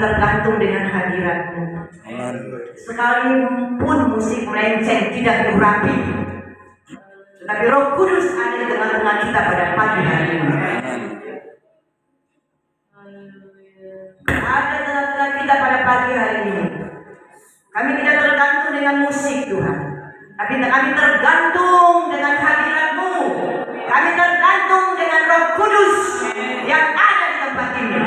tergantung dengan hadirat-Mu. Sekalipun musik melenceng tidak diurapi, tetapi Roh Kudus ada di tengah-tengah kita pada pagi hari ini. Ada di tengah-tengah kita pada pagi hari ini. Kami tidak tergantung dengan musik, Tuhan, tapi kami tergantung dengan hadirat-Mu. Kami tergantung dengan Roh Kudus yang ada di tempat ini.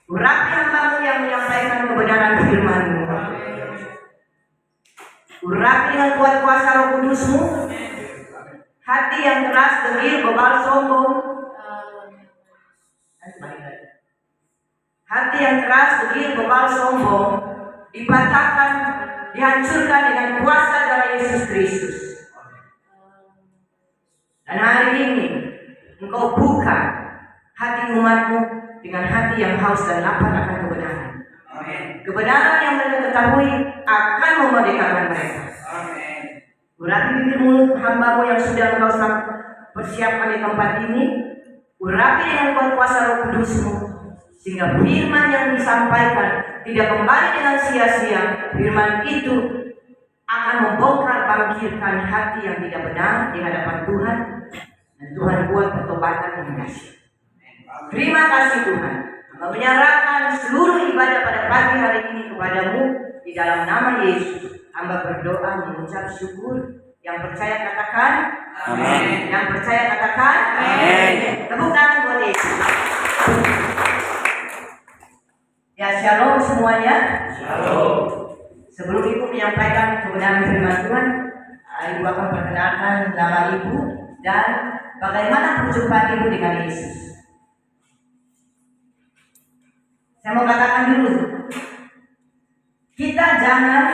Urapi hamba-Mu yang menyampaikan kebenaran firman-Mu. Urapi dengan kuat kuasa Roh Kudus-Mu hati yang keras, dengki, bebal, sombong. Hati yang keras, dengki, bebal, sombong dipatahkan, dihancurkan dengan kuasa darah Yesus Kristus. Dan hari ini Engkau buka hati umat-Mu dengan hati yang haus dan lapar akan kebenaran. Kebenaran yang mereka ketahui akan memerdekakan mereka. Urapi bibir mulut hamba-Mu yang sudah Engkau persiapkan di tempat ini. Urapi dengan kuat kuasa Roh Kudus-Mu, sehingga firman yang disampaikan tidak kembali dengan sia-sia. Firman itu akan membongkar bangkitkan hati yang tidak benar di hadapan Tuhan, dan Tuhan buat pertobatan yang dahsyat. Terima kasih Tuhan. Hamba menyerahkan seluruh ibadah pada pagi hari ini kepada-Mu di dalam nama Yesus. Hamba berdoa mengucap syukur. Yang percaya katakan amin. Yang percaya katakan amin. Tepuk tangan buat Yesus. Ya, shalom semuanya. Shalom. Sebelum Ibu menyampaikan kebenaran firman Tuhan, Ibu akan perkenalkan nama Ibu dan bagaimana perjumpaan Ibu dengan Yesus. Saya mau katakan dulu, kita jangan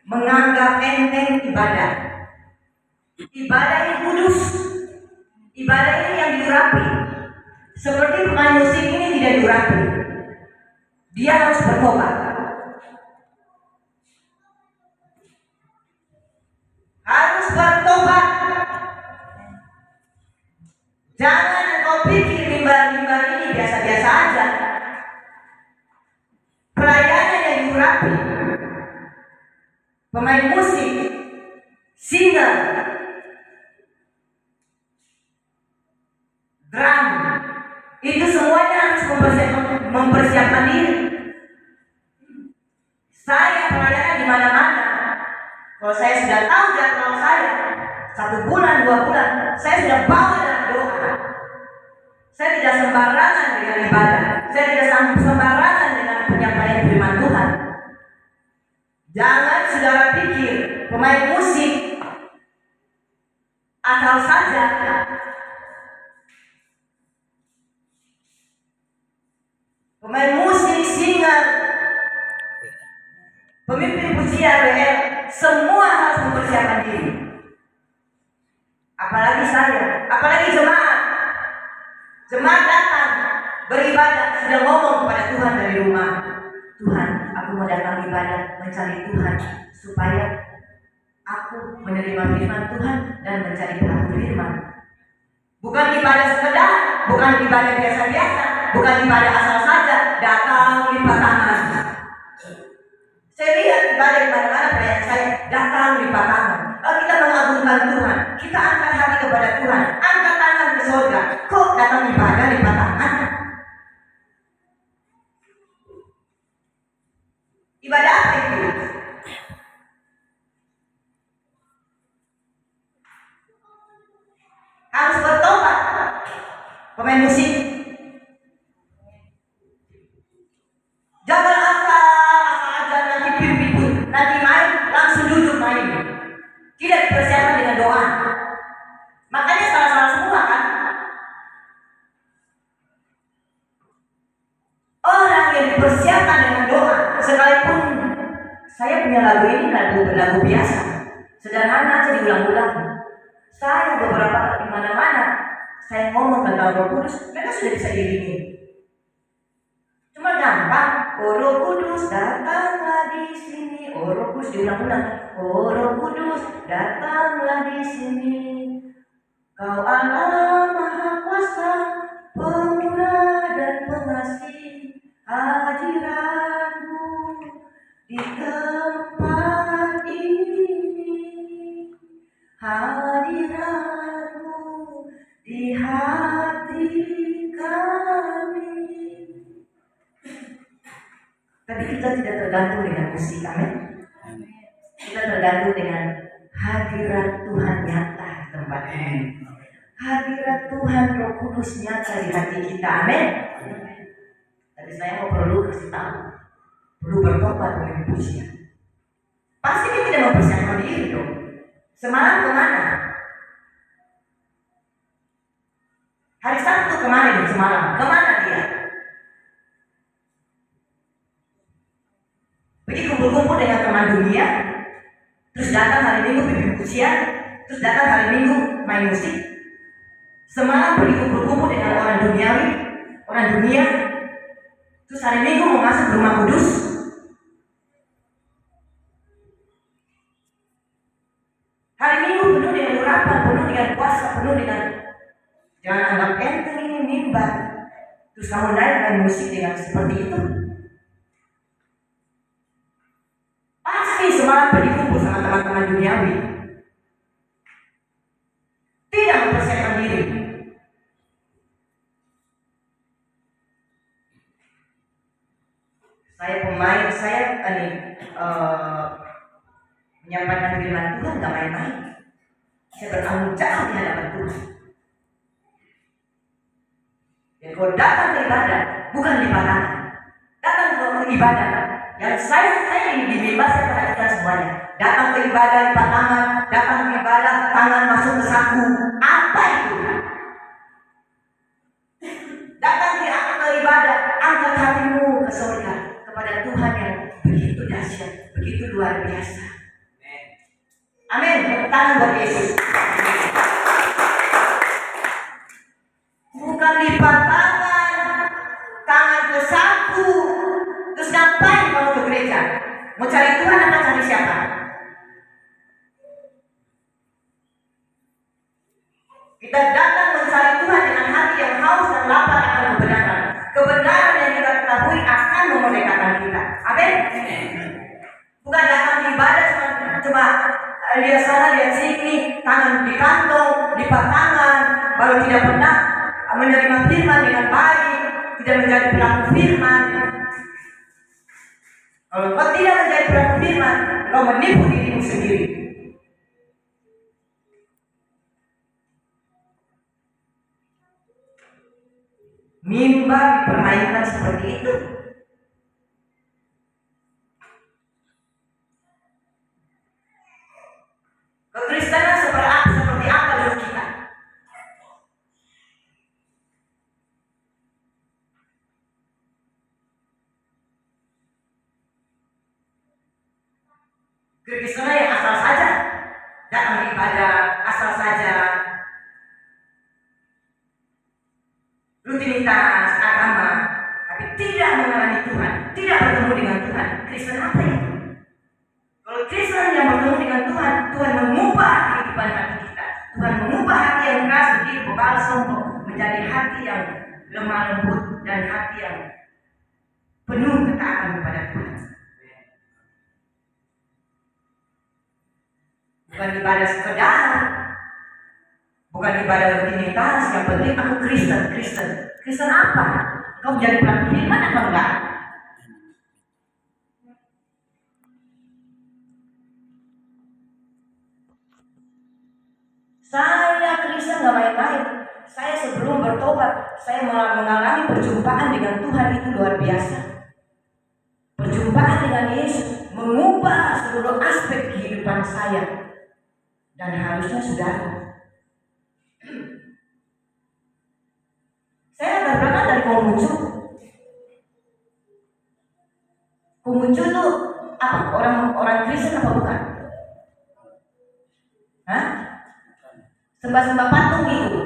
menganggap enteng ibadah. Ibadah ini kudus, ibadah ini yang diurapi. Seperti pemain musik ini tidak diurapi, dia harus bertobat. Harus bertobat. Jangan engkau pikir limbah-limbah ini biasa-biasa aja. Pelayanan yang diurapi. Pemain musik, singer, drum, itu semuanya harus mempersiapkan diri. Saya pelayanan di mana-mana. Kalau saya sudah tahu jadwal saya, 1 bulan, 2 bulan, saya sudah bawa dalam doa. Saya tidak sembarangan dengan ibadah. Saya tidak sembarangan dengan penyampaian firman Tuhan. Jangan saudara pikir pemain musik asal saja. Pemain musik, singer, pemimpin pujian, WL, semua harus mempersiapkan diri. Apalagi saya, apalagi jemaat. Jemaat datang beribadah, sudah ngomong kepada Tuhan dari rumah, Tuhan, aku mau datang ibadah mencari Tuhan supaya aku menerima firman Tuhan dan mencari pelaku firman. Bukan ibadah sekedar, bukan ibadah biasa-biasa, bukan ibadah asal saja, datang lipat tangan. Saya lihat ibadah di mana-mana perayaan saya, datang lipat tangan. Kalau kita mengagungkan Tuhan, kita angkat hati kepada Tuhan, angkat tangan ke surga. Kok datang ibadah lipat tangan? Ibadah apa itu? Harus bertobat. Pemain musik, jangan asal aja nanti pipit, nanti main langsung duduk main. Tidak dipersiapkan dengan doa. Makanya salah-salah semua kan. Orang yang dipersiapkan dengan doa, sekalipun saya punya lagu ini lagu biasa, sederhana aja diulang-ulang. Saya beberapa di mana-mana saya ngomong tentang Roh Kudus, mereka sudah bisa diiringi. Cuma gampang, oh Roh Kudus datanglah di sini. Oh Roh Kudus diulang-ulang. Oh Roh Kudus datanglah di sini. Kau Allah Maha Kuasa, Pemurah dan Pengasih. hadiratmu di tempat ini, hadiratmu di hati kami. Tapi kita tidak tergantung dengan musik, amin. Kita tergantung dengan hadirat Tuhan nyata di tempat ini. Hadirat Tuhan Roh Kudus nyata di hati kita, amin. Tapi saya mau perlu kasih tahu, perlu bertobat dengan pujian. Pasti kita tidak mempersiapkan diri dong. Semalam kemana? Hari Sabtu kemarin semalam, kemana dia? Pergi kumpul-kumpul dengan teman dunia, terus datang hari Minggu bimbing pujian, terus datang hari Minggu main musik. Semalam pergi kumpul-kumpul dengan orang duniawi, orang dunia, terus hari Minggu mau masuk ke rumah kudus. Hari Minggu penuh dengan urapan, penuh dengan puasa, penuh dengan, jangan anggap enteng ini mimbar. Terus kamu naik main musik dengan seperti itu. Pasti semalam pergi kumpul sama teman-teman duniawi, tidak mempersiapkan diri. Saya pemain, saya menyampaikan firman Tuhan gak main-main. Saya bertanggung jawab di hadapan Tuhan. Dan kalau datang ke ibadah, bukan di padangan, datang ke ibadah. Yang saya ini mimbar, saya perhatikan semuanya. Datang ke ibadah di padangan, datang ke ibadah, tangan masuk ke saku. Apa itu? Datang ke ibadah, angkat hatimu ke surga kepada Tuhan yang begitu dahsyat, begitu luar biasa. Amin. Tepuk tangan buat Yesus. Bukan lipat tangan ke saku. Terus ngapain kamu ke gereja? Mau cari Tuhan apa cari siapa? Kita datang mencari Tuhan dengan hati yang haus dan lapar akan kebenaran. Kebenaran yang kita ketahui akan memerdekakan kita. Amin. Bukan datang di ibadah cuma lihat sana lihat sini, tangan di kantong, lipat tangan, baru tidak pernah menerima firman dengan baik, tidak menjadi pelaku firman. Kalau kau tidak menjadi pelaku firman, kau menipu dirimu sendiri. Mimbar dipermainkan seperti itu. Kekristenan seperti apa dulu kita? Kekristenan yang asal saja, datang di ibadah asal saja, rutinitas agama, tapi tidak mengalami Tuhan, tidak bertemu dengan Tuhan. Kristen apa itu? Kalau Kristen yang bertemu dengan Tuhan, Tuhan mengubah kehidupan hati kita. Tuhan mengubah hati yang keras menjadi bebal sombong, menjadi hati yang lemah lembut dan hati yang penuh ketaatan kepada Tuhan. Bukan ibadah sekedar, bukan ibadah rutinitas. Yang penting aku Kristen. Kristen apa? Kau menjadi pelaku firman atau enggak? Saya Kristen gak main-main. Saya sebelum bertobat, saya mengalami perjumpaan dengan Tuhan itu luar biasa. Perjumpaan dengan Yesus mengubah seluruh aspek kehidupan saya. Dan harusnya saudara, saya berangkat dari Komuncu. Komuncu itu apa? Orang Kristen apa bukan? Hah? Sembah-sembah patung itu.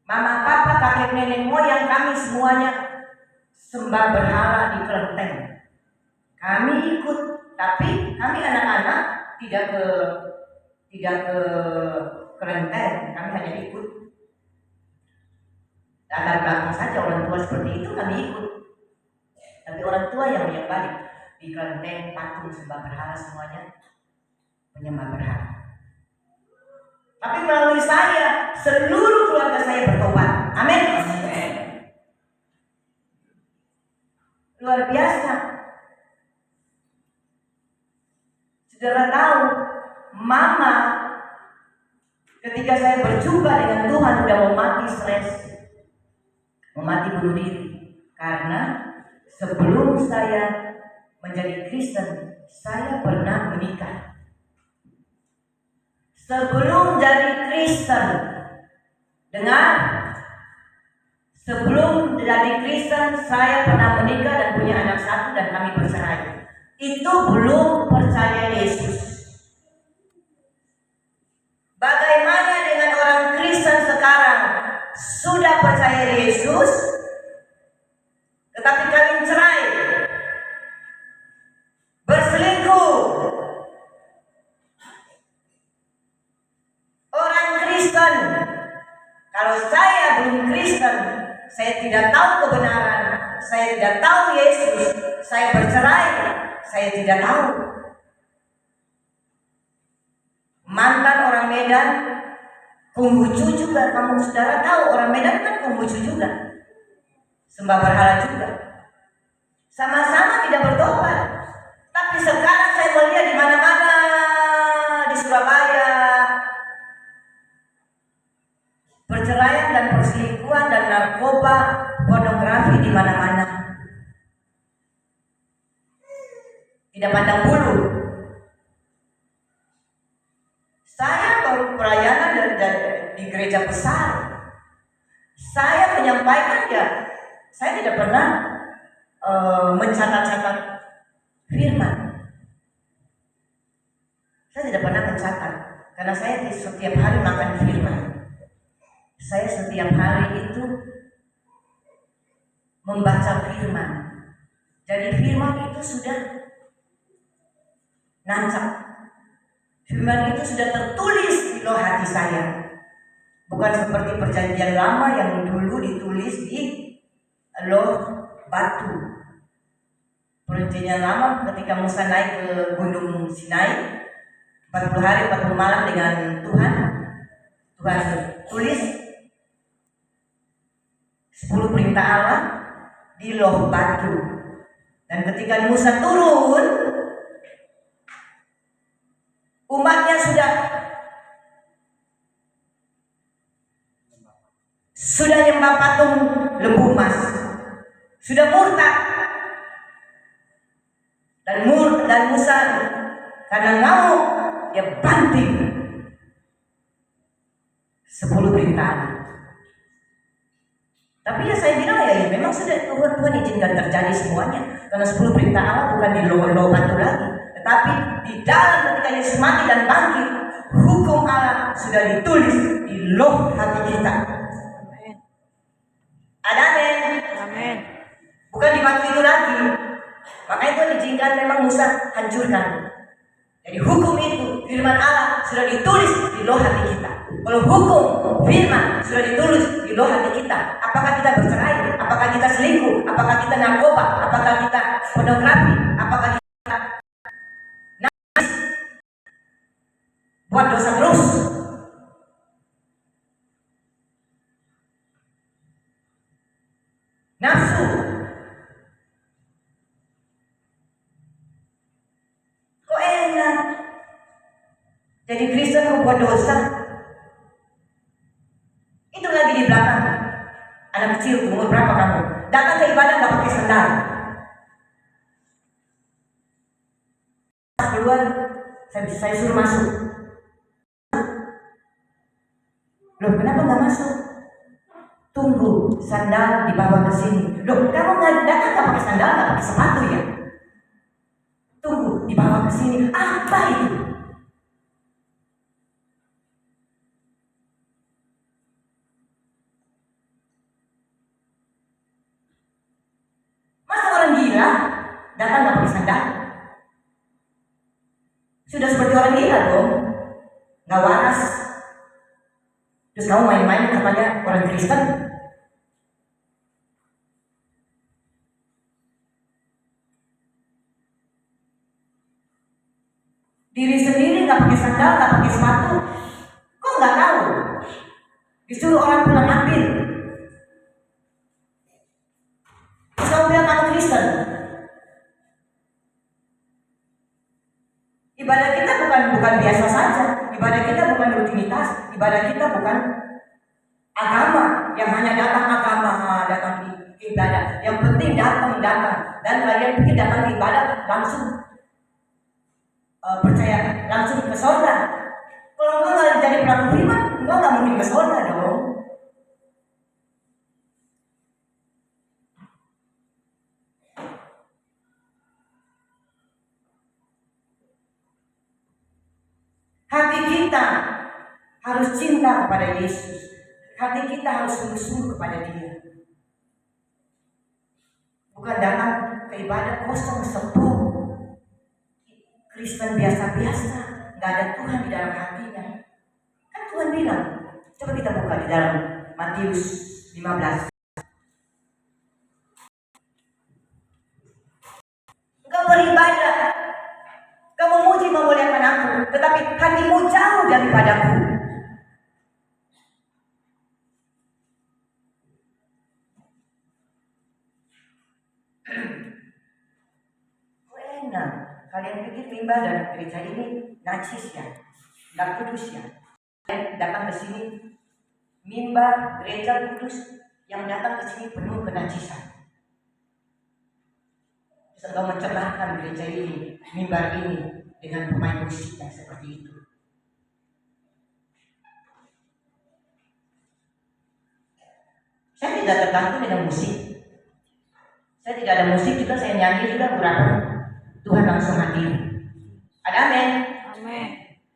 Mama, papa, kakek, nenek moyang kami semuanya sembah berhala di kelenteng. Kami ikut, tapi kami anak-anak tidak ke kelenteng, kami hanya ikut. Latar belakang saja orang tua seperti itu kami ikut. Tapi orang tua yang balik di kelenteng, patung, sembah berhala semuanya menyembah berhala. Tapi melalui saya, seluruh keluarga saya bertobat. Amin. Luar biasa. Saudara tahu, mama ketika saya berjumpa dengan Tuhan sudah mau mati stres, mau mati bunuh diri. Karena sebelum saya menjadi Kristen, saya pernah menikah. Sebelum jadi Kristen, sebelum jadi Kristen, saya pernah menikah dan punya anak satu dan kami bercerai. Itu belum percaya Yesus. Bagaimana dengan orang Kristen sekarang sudah percaya Yesus, tetapi kawin cerai, berselingkuh? Orang Kristen, kalau saya belum Kristen, saya tidak tahu kebenaran, saya tidak tahu Yesus, saya bercerai, saya tidak tahu. Mantan orang Medan, Kunghucu juga, kamu saudara tahu orang Medan kan Kunghucu juga, sembah berhala juga, sama-sama tidak bertobat. Tapi sekarang saya melihat di mana-mana, di Surabaya, perceraian dan perselingkuhan dan narkoba, pornografi di mana-mana. Tidak pandang bulu. Saya baru pelayanan di gereja besar. Saya menyampaikan saya tidak pernah mencatat-catat firman. Saya tidak pernah mencatat karena saya setiap hari makan firman. Saya setiap hari itu membaca firman. Jadi firman itu sudah nancap. Firman itu sudah tertulis di loh hati saya. Bukan seperti perjanjian lama yang dulu ditulis di loh batu. Perjanjian lama ketika Musa naik ke Gunung Sinai 40 hari 40 malam dengan Tuhan tulis 10 perintah Allah di loh batu. Dan ketika Musa turun, umatnya sudah nyembah patung lembu emas, sudah murtad. Dan Musa karena ngamuk, dia banting 10 perintah. Tapi saya bilang memang sudah Tuhan izinkan terjadi semuanya. Karena 10 perintah Allah bukan di loh batu lagi, tetapi di dalam ketika Yesus mati dan bangkit, hukum Allah sudah ditulis di loh hati kita. Amin. Bukan di batu itu lagi. Makanya Tuhan izinkan memang Musa hancurkan. Jadi hukum itu, firman Allah sudah ditulis di loh hati kita. Kalau hukum, firman sudah ditulis di loh hati kita, apakah kita bercerai? Apakah kita selingkuh? Apakah kita narkoba? Apakah kita pornografi? Apakah kita nangis buat dosa terus? Nafsu. Kok enak jadi Kristen membuat dosa? Itu lagi di belakang. Anak kecil, umur berapa kamu? Datang ke ibadah gak pakai sandal. Keluar, saya suruh masuk. Loh, kenapa gak masuk? Tunggu, sandal dibawa ke sini. Loh, kamu datang gak pakai sandal, gak pakai sepatu ya? Tunggu, dibawa ke sini. Apa itu? Masa orang gila datang gak pakai sandal? Sudah seperti orang gila dong, gak waras. Terus kamu main-main katanya orang Kristen. Diri sendiri nggak pakai sandal, nggak pakai sepatu, kok nggak tahu? Disuruh orang pulang ambil. Terus kamu bilang kamu Kristen. Ibadah kita bukan biasa saja. Ibadah kita bukan rutinitas. Ibadah kita bukan agama yang hanya datang agama, datang ibadah. Yang penting datang. Dan kalian pikir datang ibadah langsung percaya, langsung ke surga. Kalau engkau nggak jadi pelaku firman, engkau nggak mungkin ke surga dong. Hati kita harus cinta kepada Yesus. Hati kita harus sungguh-sungguh kepada Dia. Bukan datang ke ibadah kosong, sepuh, Kristen biasa-biasa, nggak ada Tuhan di dalam hatinya. Kan Tuhan bilang, coba kita buka di dalam Matius 15. Engkau beribadah, kau memuji memuliakan aku, tetapi hatimu jauh daripadaku. Enak, kalian pikir mimbar dan gereja ini najis ya, nggak kudus ya? Kalian datang ke sini, mimbar gereja kudus, yang datang ke sini penuh kenajisan. Engkau mencerahkan gereja ini, mimbar ini dengan pemain musik yang seperti itu. Saya tidak tergantung dengan musik. Saya tidak ada musik juga, saya nyanyi juga kurang. Tuhan langsung hadir. Ada amin. Amin.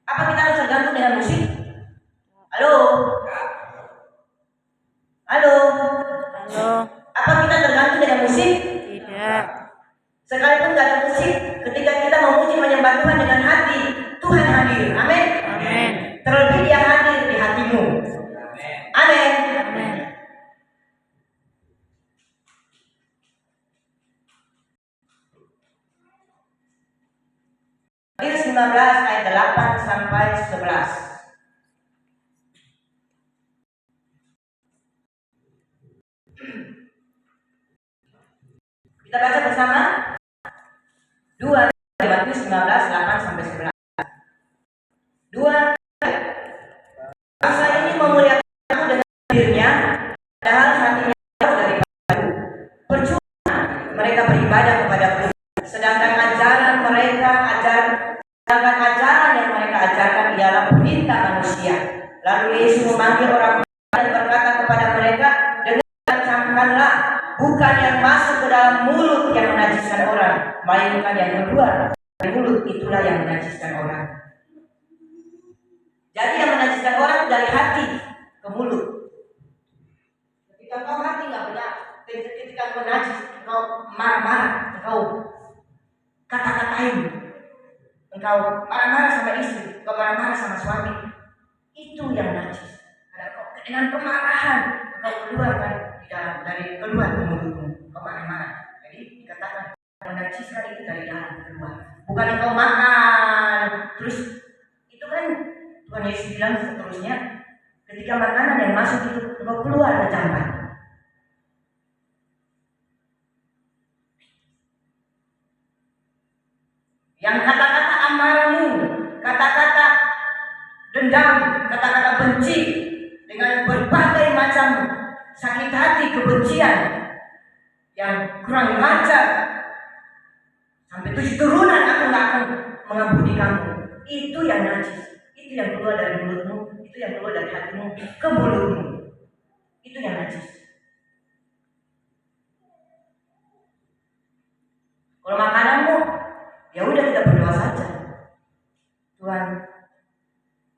Apa kita harus tergantung dengan musik? Halo? Halo? Halo. Apa kita tergantung dengan musik? Tidak. Sekalipun tidak ada musik, ketika kita memuji menyembah Tuhan dengan hati, Tuhan hadir. Amin. Amin. Terlebih Dia hadir di hatimu. Amin. Amin. Matius 15 ayat 8 sampai 11. Kita baca bersama. 2 Matius 15 8 sampai 11. 2. Bangsa ini memuliakan aku dengan bibirnya, padahal hatinya jauh daripadaku. Percuma mereka beribadah kepadaku, sedangkan ajaran yang mereka ajarkan ialah perintah manusia. Lalu Yesus memanggil orang dan berkata kepada mereka, dengarkan, camkanlah, bukan yang masuk ke dalam mulut yang menajiskan orang, melainkan yang keluar dari mulut, itulah yang menajiskan orang. Jadi yang menajiskan orang dari hati ke mulut. Ketika kau hati nggak benar, ketika kau najis, kau marah-marah, kau kata-katain, engkau marah-marah sama istri, kau marah-marah sama suami, itu yang najis. Karena kau dengan kemarahan kau keluarkan dari keluar ke mulutmu, kau marah-marah. Jadi dikatakan menajiskan itu dari dalam keluar. Bukan engkau makan terus, itu kan Tuhan Yesus bilang seterusnya, ketika makanan yang masuk itu engkau keluar ke campan. Yang kata-kata amarahmu, kata-kata dendam, kata-kata benci, dengan berbagai macam sakit hati, kebencian yang kurang ajar, sampai 7 turunan aku gak akan mengampuni kamu. Itu yang najis, itu yang keluar dari mulutmu, itu yang keluar dari hatimu ke mulutmu, itu yang najis. Kalau makananmu, ya udah kita berdoa saja. Tuhan,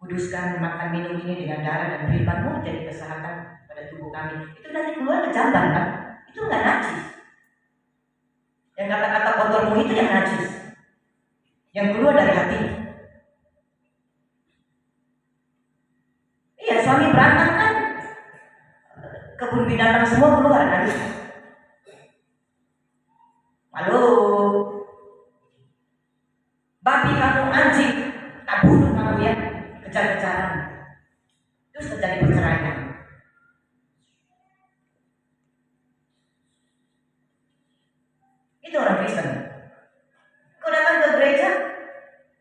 kuduskan makan minum ini dengan darah dan firman-Mu jadi kesehatan pada tubuh kami. Itu nanti keluar ke jamban kan? Itu nggak najis. Yang kata-kata kotormu itu yang najis, yang keluar dari hati. Iya, suami berantem kan, kebun binatang semua keluar nanti. Halo, babi kamu anjing Itu orang Kristen. Kau datang ke gereja,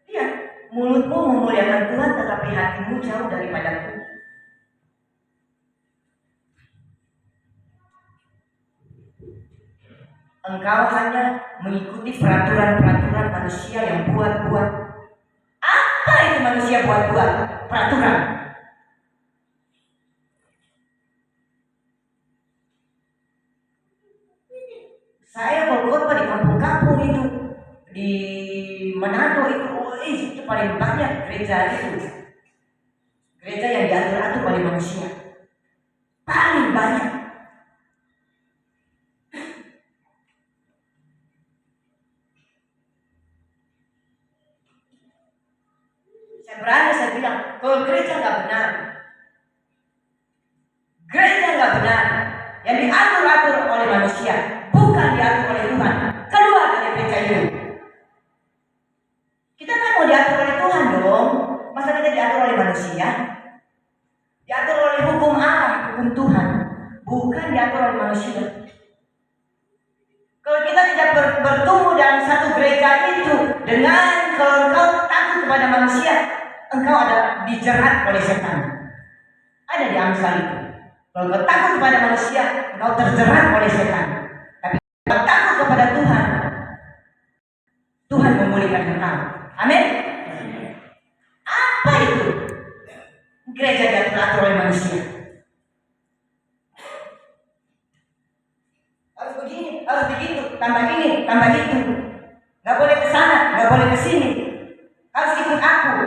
lihat, mulutmu memuliakan Tuhan tetapi hatimu jauh daripadaku. Engkau hanya mengikuti peraturan-peraturan manusia yang buat-buat. Apa itu manusia buat-buat? Peraturan. Saya berkhotbah di kampung-kampung itu, di Manado itu paling banyak gereja itu. Gereja yang diatur-atur oleh manusia. Paling banyak. Saya bilang, kalau gereja nggak benar, gereja nggak benar, yang diatur-atur oleh manusia, bukan diatur oleh Tuhan. Keluar dari gereja itu. Kita kan mau diatur oleh Tuhan dong, masa kita diatur oleh manusia? Diatur oleh hukum Allah, hukum Tuhan, bukan diatur oleh manusia. Kalau kita tidak bertumbuh dalam satu gereja itu, dengan kalau engkau takut kepada manusia, engkau ada dijerat oleh setan. Ada di Amsal itu. Kalau engkau takut kepada manusia, engkau terjerat oleh setan. Tapi kalau takut kepada Tuhan, Tuhan memulihkan engkau. Amin. Apa itu? Gereja diatur oleh manusia. Harus begini, harus begitu, tambah ini, tambah itu. Gak boleh ke sana, gak boleh ke sini. Harus ikut aku.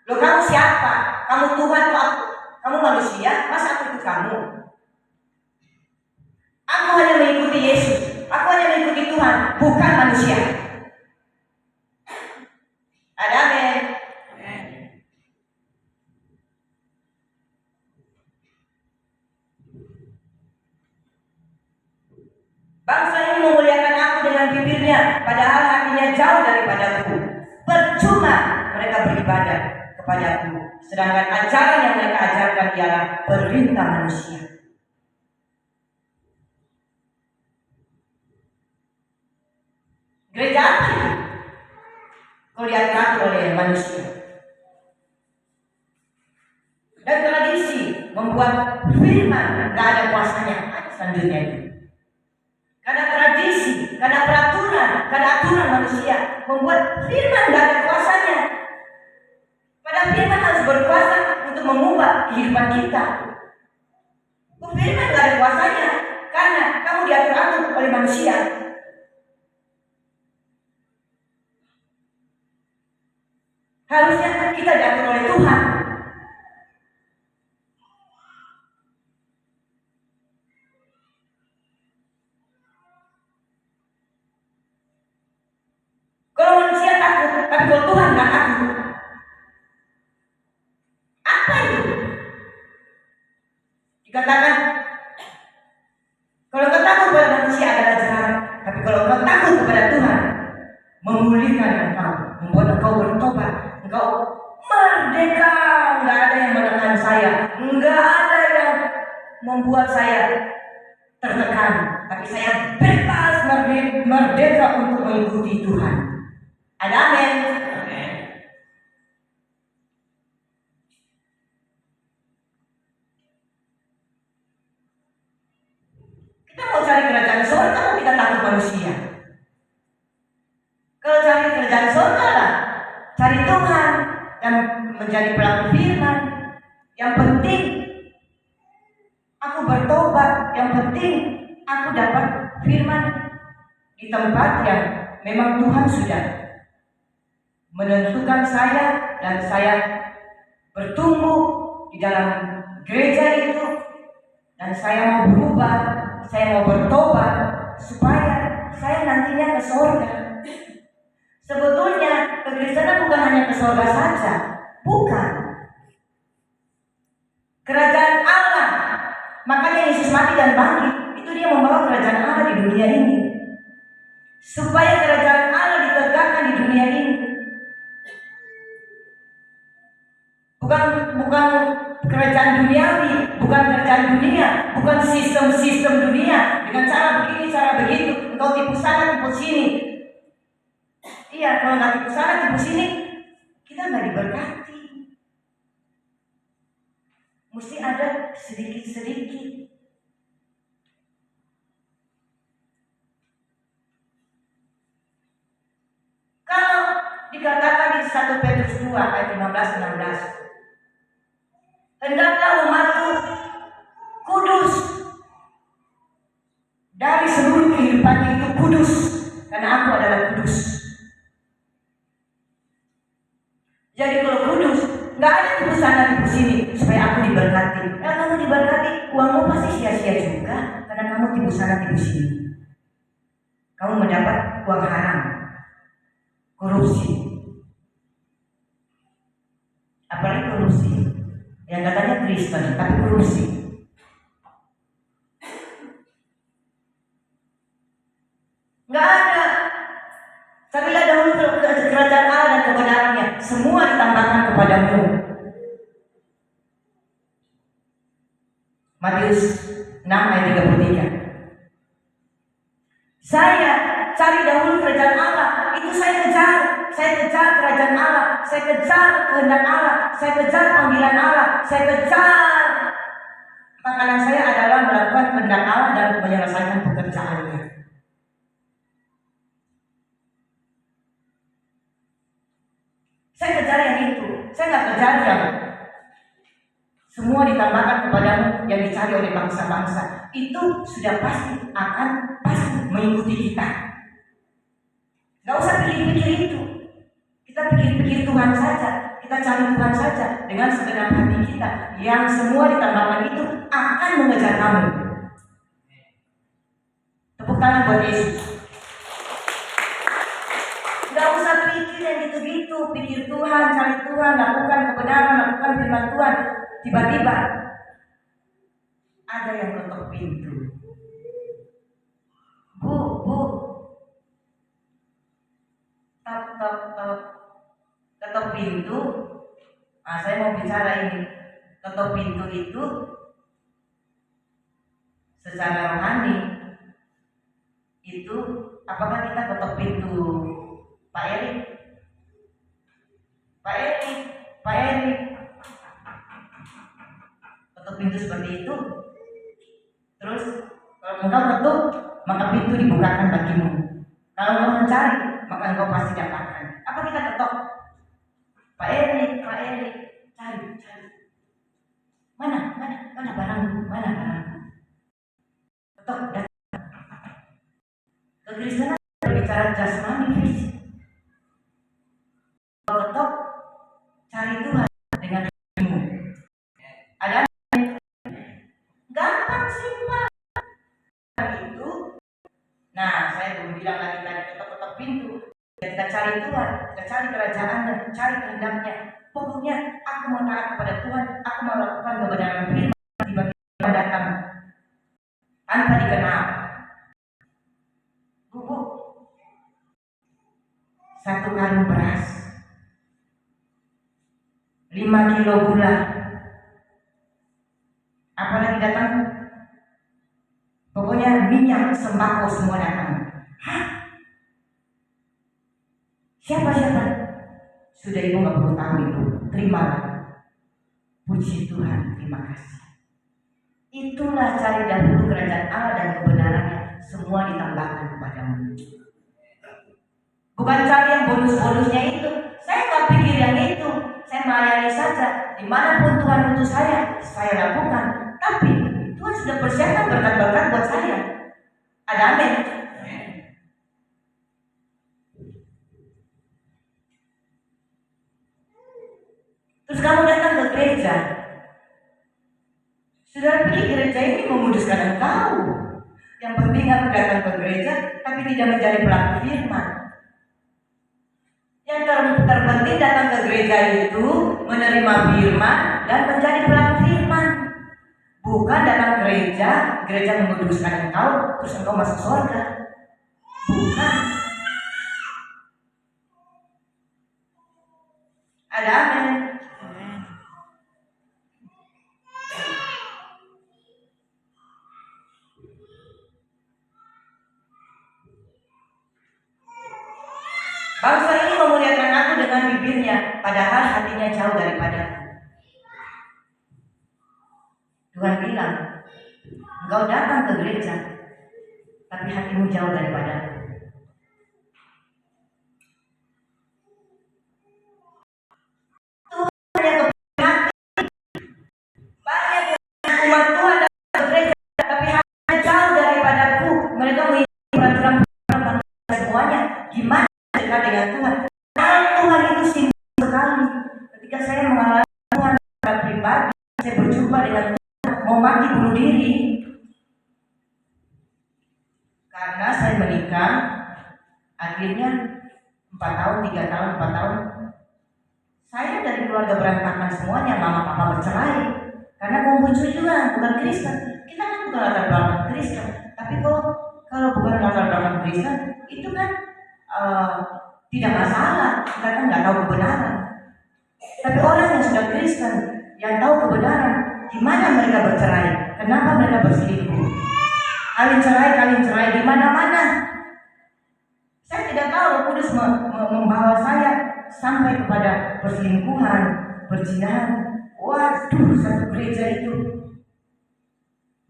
Loh, kamu siapa? Kamu Tuhan atau aku? Kamu manusia, masa aku ikut kamu? Aku hanya mengikuti Yesus. Aku hanya mengikuti Tuhan, bukan manusia. Ada amin. Bangsa ini memuliakan aku dengan bibirnya, padahal hatinya jauh daripadaku. Percuma mereka beribadah kepadaku, sedangkan ajaran yang mereka ajarkan ialah perintah manusia. Gereja apa itu? Kalau diatur oleh manusia. Dan tradisi membuat firman gak ada kuasanya. Selanjutnya itu. Karena tradisi, karena peraturan, karena aturan manusia membuat firman gak ada kuasanya. Padahal firman harus berkuasa untuk mengubah kehidupan kita. Firman gak ada kuasanya karena kamu diatur-atur oleh manusia. Harusnya kita diatur oleh Tuhan. Kalau manusia takut, tapi kalau Tuhan nggak takut, apa itu? Dikatakan, kalau kau takut kepada manusia adalah jahat, tapi kalau kau takut kepada Tuhan, memulihkan engkau, membuat engkau bertobat, engkau merdeka. Nggak ada yang menekan saya, nggak ada yang membuat saya tertekan, tapi saya bebas merdeka untuk mengikuti Tuhan. Ada amin. Kita mau cari kerajaan surga atau kita takut manusia? Kalau cari kerajaan surga lah, cari Tuhan dan menjadi pelaku firman. Yang penting aku bertobat, yang penting aku dapat firman di tempat yang memang Tuhan sudah menentukan saya, dan saya bertumbuh di dalam gereja itu, dan saya mau berubah, saya mau bertobat supaya saya nantinya ke surga. Sebetulnya kekristenan bukan hanya ke surga saja, bukan. Kerajaan Allah, makanya Yesus mati dan bangkit, itu dia membawa kerajaan Allah di dunia ini, supaya kerajaan Allah ditegakkan di dunia ini. Bukan kerajaan duniawi, bukan kerajaan dunia, bukan sistem-sistem dunia dengan cara begini, cara begitu, engkau tipu sana, tipu sini. Iya, kalau nggak tipu sana, tipu sini, kita nggak diberkati. Mesti ada sedikit-sedikit. Kalau dikatakan di 1 Petrus 2 ayat 15-16, hendaklah umatku kudus dari seluruh kehidupannya itu kudus, karena aku adalah kudus. Jadi kalau kudus, nggak ada tipu sana tipu sini supaya aku diberkati. Kalau kamu diberkati, uangmu pasti sia-sia juga karena kamu tipu sana tipu sini. Kamu mendapat uang haram, korupsi, apalagi korupsi yang katanya Kristen tapi korupsi. Nggak ada. Carilah dahulu kerajaan Allah dan kebenarannya, semua ditambahkan kepadamu. Matius 6 ayat 33. Saya cari dahulu kerajaan Allah, itu saya kejar kerajaan Allah, saya kejar kehendak Allah, saya kejar panggilan Allah, saya kejar makanan saya adalah melakukan kehendak Allah dan menyelesaikan pekerjaannya. Saya kejar yang itu, saya nggak kejar yang semua ditambahkan kepadamu yang dicari oleh bangsa-bangsa. Itu sudah pasti akan mengikuti kita. Nggak usah pikir-pikir itu. Kita pikir-pikir Tuhan saja, kita cari Tuhan saja dengan segenap hati kita. Yang semua ditambahkan itu akan mengejar kamu. Tepuk tangan buat Yesus. Nggak usah pikir yang gitu-gitu, pikir Tuhan, cari Tuhan, lakukan kebenaran, lakukan firman Tuhan. Tiba-tiba ada yang ketok pintu. Bu, ketok pintu. Nah, saya mau bicara ini. Ketok pintu itu secara rohani itu, apakah kita ketok pintu Pak Erik? Ketuk pintu seperti itu. Terus kalau engkau ketuk, maka pintu dibukakan bagimu. Kalau engkau mencari, maka engkau pasti dapatkan. Apa kita ketok? Pak Erik, cari. Mana barangmu? Ketok, datang. Kekristenan berbicara jasmani fisik. Kalau ketok, cari Tuhan dengan hatimu. Ada gampang simpel itu. Nah, saya belum bilang lagi tadi ketok-ketok pintu. Kita cari Tuhan, kita cari kerajaannya, cari kehendaknya. Pokoknya aku mau taat kepada Tuhan, aku mau lakukan kebenaran firman. Tiba-tiba datang tanpa dikenal. Bu, 1 karung beras, 5 kilo gula, apalagi datang, pokoknya minyak, sembako semua datang. Hah? Siapa? Sudah ibu nggak perlu tahu itu, terimalah. Puji Tuhan, terima kasih. Itulah cari dahulu kerajaan Allah dan kebenarannya, semua ditambahkan kepadamu. Bukan cari yang bonus-bonusnya itu. Saya nggak pikir yang itu. Saya melayani saja. Dimanapun Tuhan utus saya lakukan. Tapi Tuhan sudah persiapkan berkat-berkat buat saya. Ada amin. Terus kamu datang ke gereja. Sudah pikir gereja ini memuduskan engkau. Yang penting aku datang ke gereja, tapi tidak menjadi pelaku firman. Yang terpenting datang ke gereja itu menerima firman dan menjadi pelaku firman. Bukan datang ke gereja memuduskan engkau, terus engkau masuk surga. Bukan. Ada amin. Bangsa ini memuliakan aku dengan bibirnya, padahal hatinya jauh daripadaku. Tuhan bilang, engkau datang ke gereja, tapi hatimu jauh daripadaku. Tuhan yang keberhati, banyak umat Tuhan datang ke gereja, tapi hatinya jauh daripadaku. Mereka mengikuti peraturan semuanya. Gimana dekat dengan Tuhan? Karena Tuhan itu singkat sekali. Ketika saya mengalami Tuhan secara pribadi, saya berjumpa dengan Tuhan, mau mati bunuh diri. Karena saya menikah, akhirnya 4 tahun, 3 tahun, 4 tahun. Saya dari keluarga berantakan semuanya, mama papa bercerai. Karena kumpul juga bukan Kristen. Kita kan bukan latar belakang Kristen. Tapi kalau bukan latar belakang Kristen, itu kan tidak masalah. Kita kan nggak tahu kebenaran. Tapi orang yang sudah Kristen, yang tahu kebenaran, gimana mereka bercerai? Kenapa mereka berselingkuh? Kalian cerai di mana-mana. Saya tidak tahu Roh Kudus membawa saya sampai kepada perselingkuhan, perzinahan. Waduh, satu gereja itu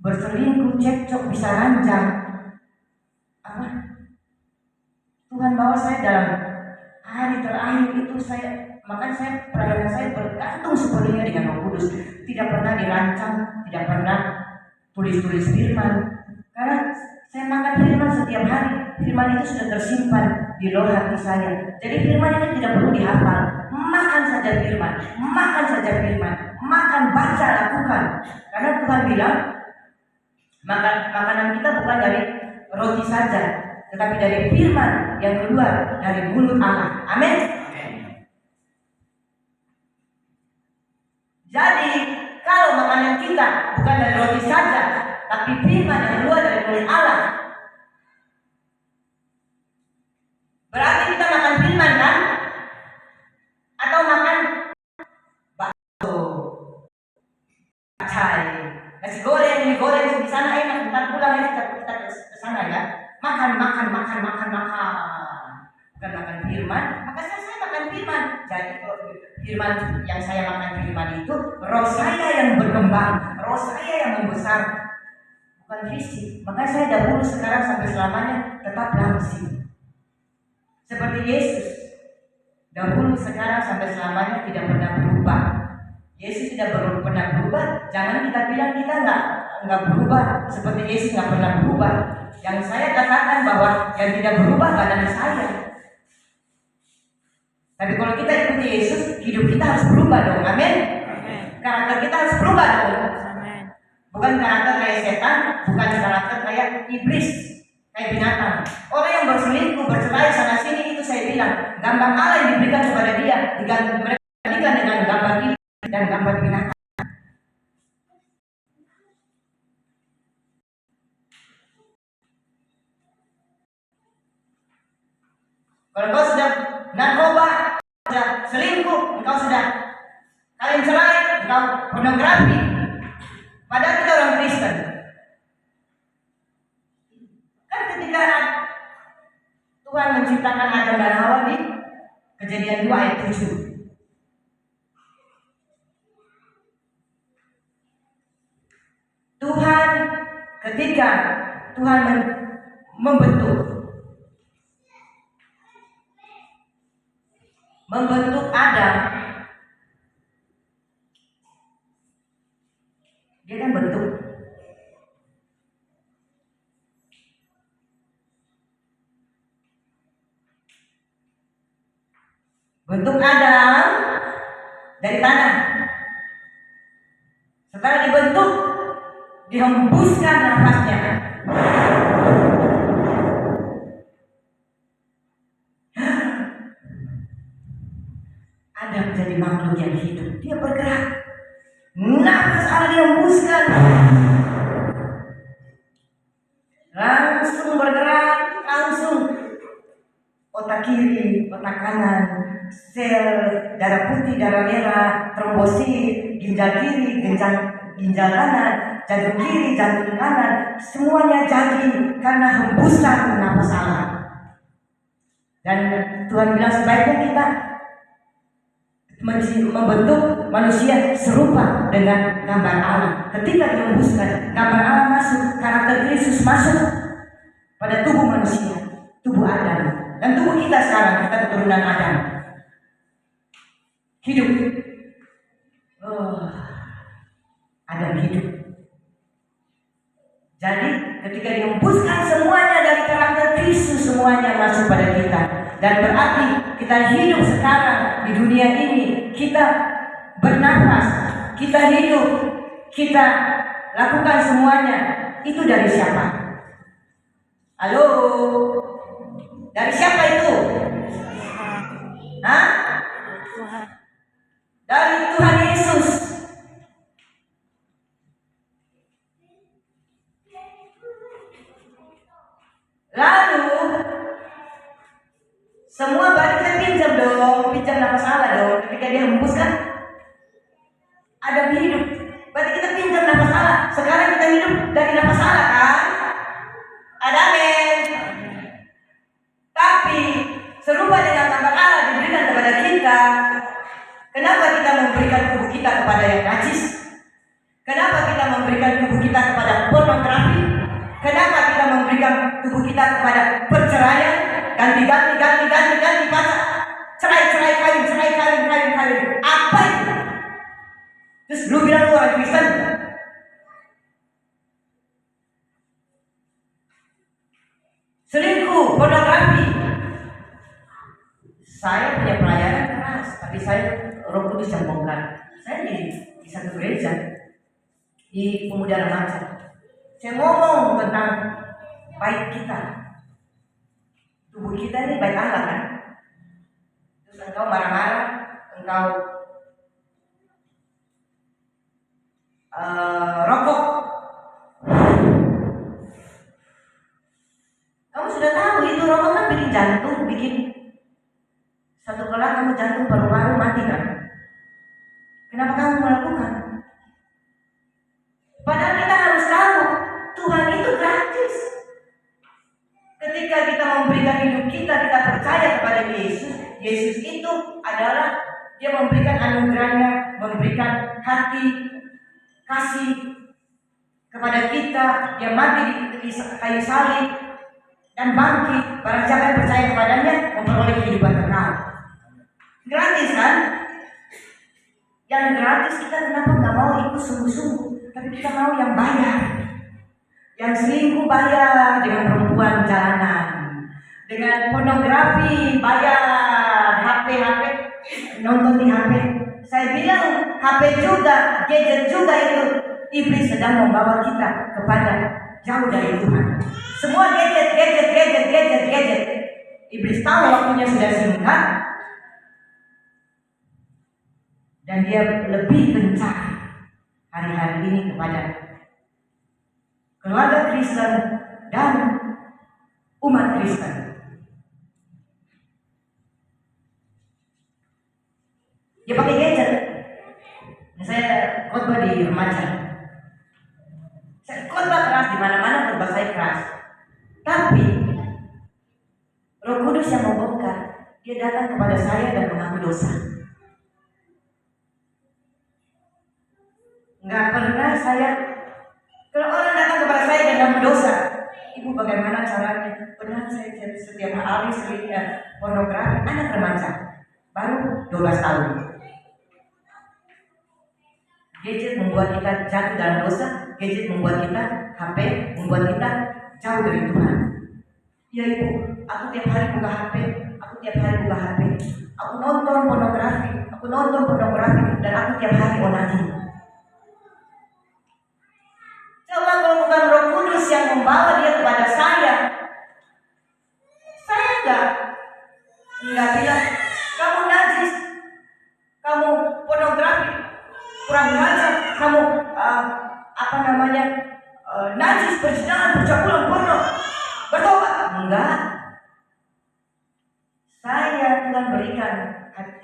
berselingkuh, cekcok, bisa ranjang. Apa? Tuhan bawa saya dalam hari terakhir itu makanya pelayanan saya bergantung sepenuhnya dengan Roh Kudus. Tidak pernah dirancang, tidak pernah tulis-tulis firman. Karena saya makan firman setiap hari. Firman itu sudah tersimpan di loh hati saya. Jadi firman itu tidak perlu dihafal. Makan saja firman, makan, baca, lakukan. Karena Tuhan bilang, makanan kita bukan dari roti saja, tetapi dari firman yang keluar dari mulut Allah. Amin. Jadi kalau makanan kita bukan dari roti saja, tapi firman yang keluar dari mulut Allah, berarti kita makan firman kan? Atau makan bakso, pacai, nasi goreng, mie goreng di sana enak, ntar pulang ya kita ke sana ya. Makan. Bukan makan firman, maka saya makan firman. Jadi kalau firman yang saya makan firman itu, roh saya yang berkembang, roh saya yang membesar, bukan fisik. Maka saya dahulu, sekarang sampai selamanya tetap langsing. Seperti Yesus, dahulu, sekarang sampai selamanya tidak pernah berubah. Yesus tidak pernah berubah. Jangan kita bilang kita nggak berubah. Seperti Yesus nggak pernah berubah. Yang saya katakan bahwa yang tidak berubah adalah saya. Tapi kalau kita ikuti Yesus, hidup kita harus berubah dong. Amin. Karakter kita harus berubah dong. Bukan karakter kayak setan, bukan karakter kayak iblis, kayak binatang. Orang yang berselingkuh, bercerai sana sini, itu saya bilang gambar Allah yang diberikan kepada dia digantikan dengan gambar iblis dan gambar binatang. Kalau kau sudah narkoba, sudah selingkuh, engkau sudah kalian cerai, engkau pornografi. Padahal kita orang Kristen. Kan ketika Tuhan menciptakan Adam dan Hawa di Kejadian 2 ayat 7. Tuhan ketika Tuhan membentuk Adam, dia kan bentuk Adam dari tanah. Setelah dibentuk, dihembuskan nafasnya. Adam jadi makhluk yang hidup. Dia bergerak. Nafas Allah dihembuskan. Langsung bergerak, langsung otak kiri, otak kanan, sel darah putih, darah merah, trombosit, ginjal kiri, ginjal kanan, jantung kiri, jantung kanan, semuanya jadi karena hembusan nafas Allah. Dan Tuhan bilang sebaiknya kita membentuk manusia serupa dengan gambar Allah. Ketika dihembuskan, gambar Allah masuk, karakter Kristus masuk pada tubuh manusia, tubuh Adam. Dan tubuh kita sekarang, kita keturunan Adam. Hidup. Adam hidup. Jadi ketika dihembuskan semuanya dari karakter Kristus, semuanya masuk pada kita. Dan berarti kita hidup sekarang di dunia ini, kita bernafas, kita hidup, kita lakukan semuanya. Itu dari siapa? Halo? Dari siapa itu? Hah? Tuhan. Dari Tuhan Yesus. Lalu semua berarti kita pinjam dong, pinjam nafas Allah dong. Ketika dia hembuskan, ada hidup. Berarti kita pinjam nafas Allah. Sekarang kita hidup dari nafas Allah kan? Ada amin. Tapi serupa dengan gambar Allah diberikan kepada kita. Kenapa kita memberikan tubuh kita kepada yang najis? Kenapa kita memberikan tubuh kita kepada pornografi? Kenapa kita memberikan tubuh kita kepada perceraian? Ganti pacar, cerai kawin. Apa itu? Terus lu bilang lu orang Kristen? Selingkuh, pornografi. Saya punya pelayanan keras, tapi saya Roh Kudus yang bongkar. Saya di satu gereja di pemuda remaja. Saya ngomong tentang baik kita. Tubuh kita ini baik Allah kan? Terus engkau marah-marah, engkau rokok. Kamu sudah tahu itu rokok kan bikin jantung, bikin satu kelak kamu jantung paru-paru mati kan? Kenapa kamu melakukan? Padahal kita harus tahu Tuhan itu gratis. Ketika kita memberikan hidup kita percaya kepada Yesus. Yesus itu adalah dia memberikan anugerahnya, memberikan hati kasih kepada kita. Dia mati di kayu salib dan bangkit. Barang siapa yang percaya kepadanya memperoleh kehidupan kekal. Gratis kan? Yang gratis kita kenapa nggak mau ikut sungguh-sungguh, tapi kita mau yang bayar. Yang selingkuh bayar dengan perempuan jalanan, dengan pornografi bayar, HP nonton di HP. Saya bilang HP juga, gadget juga itu iblis sedang membawa kita kepada jauh dari Tuhan. Semua gadget. Iblis tahu waktunya sudah singkat dan dia lebih gencar hari-hari ini kepada keluarga Kristen dan umat Kristen. Dia pakai gadget. Saya khotbah di remaja. Saya khotbah keras di mana-mana, khotbah saya keras. Tapi Roh Kudus yang membongkar, dia datang kepada saya dan mengaku dosa. Nggak pernah saya. Kalau orang datang kepada saya dan mengaku dosa, ibu bagaimana caranya? Benar saya setiap hari pornografi, anak remaja baru 12 tahun. Gadget membuat kita jatuh dalam dosa. Gadget membuat kita, HP membuat kita jauh dari Tuhan. Ya ibu, aku tiap hari buka HP. Aku nonton pornografi, dan aku tiap hari onani. Coba kalau bukan Roh Kudus yang membawa dia kepada saya nggak bilang kamu najis, kamu pornografi, kurang ngajar, kamu najis, perzinahan, percabulan, porno, bertobat. Enggak. Saya Tuhan berikan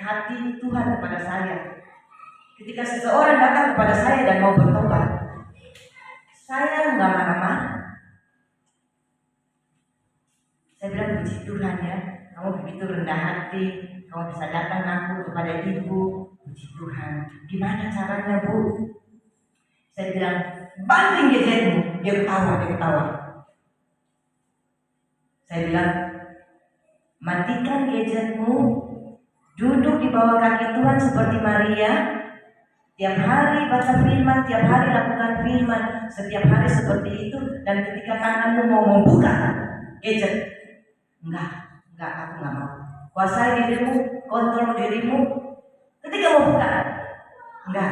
hati Tuhan kepada saya. Ketika seseorang datang kepada saya dan mau bertobat, saya enggak marah-marah. Saya bilang puji Tuhan ya, kamu begitu rendah hati, kamu bisa datang aku kepada ibu. Puji Tuhan. Gimana caranya, Bu? Saya bilang, banting gadgetmu. Dia ketawa. Saya bilang, matikan gadgetmu, duduk di bawah kaki Tuhan seperti Maria, tiap hari baca firman, tiap hari lakukan firman, setiap hari seperti itu. Dan ketika tanganmu mau membuka gadget, enggak, aku nggak mau. Kuasai dirimu, kontrol dirimu. Ketika mau buka, enggak.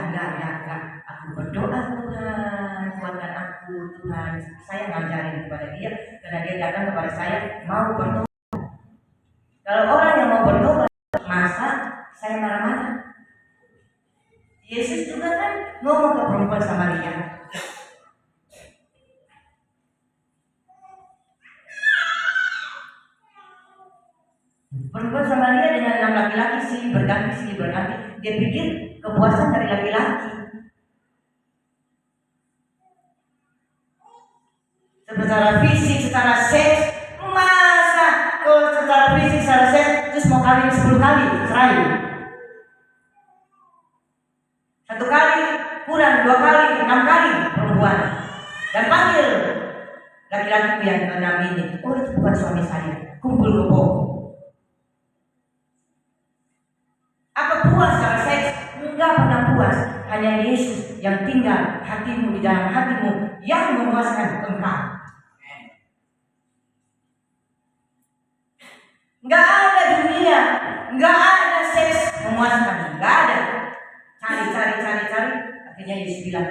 Aku berdoa, Tuhan, kuatkan aku, Tuhan. Saya ngajarin kepada dia, karena dia datang kepada saya mau bertobat. Kalau orang yang mau bertobat, masa saya marah-marah? Yesus juga kan ngomong ke perempuan Samaria. Perempuan Samaria dengan 6 laki-laki silih berganti. Dia pikir kepuasan dari laki-laki. Secara fisik, secara seks, masa kalau secara fisik, secara seks terus mau kawin 10 kali, cerai. 1 kali kurang, 2 kali, 6 kali perempuan. Dan panggil laki-laki yang ke-6 ini, oh itu bukan suami saya, kumpul kebo. Apa puas secara seks? Enggak pernah puas. Hanya Yesus yang tinggal hatimu, di dalam hatimu, yang memuaskan engkau. Enggak ada dunia, enggak ada seks memuaskan, enggak ada. Cari. Akhirnya Yesus bilang,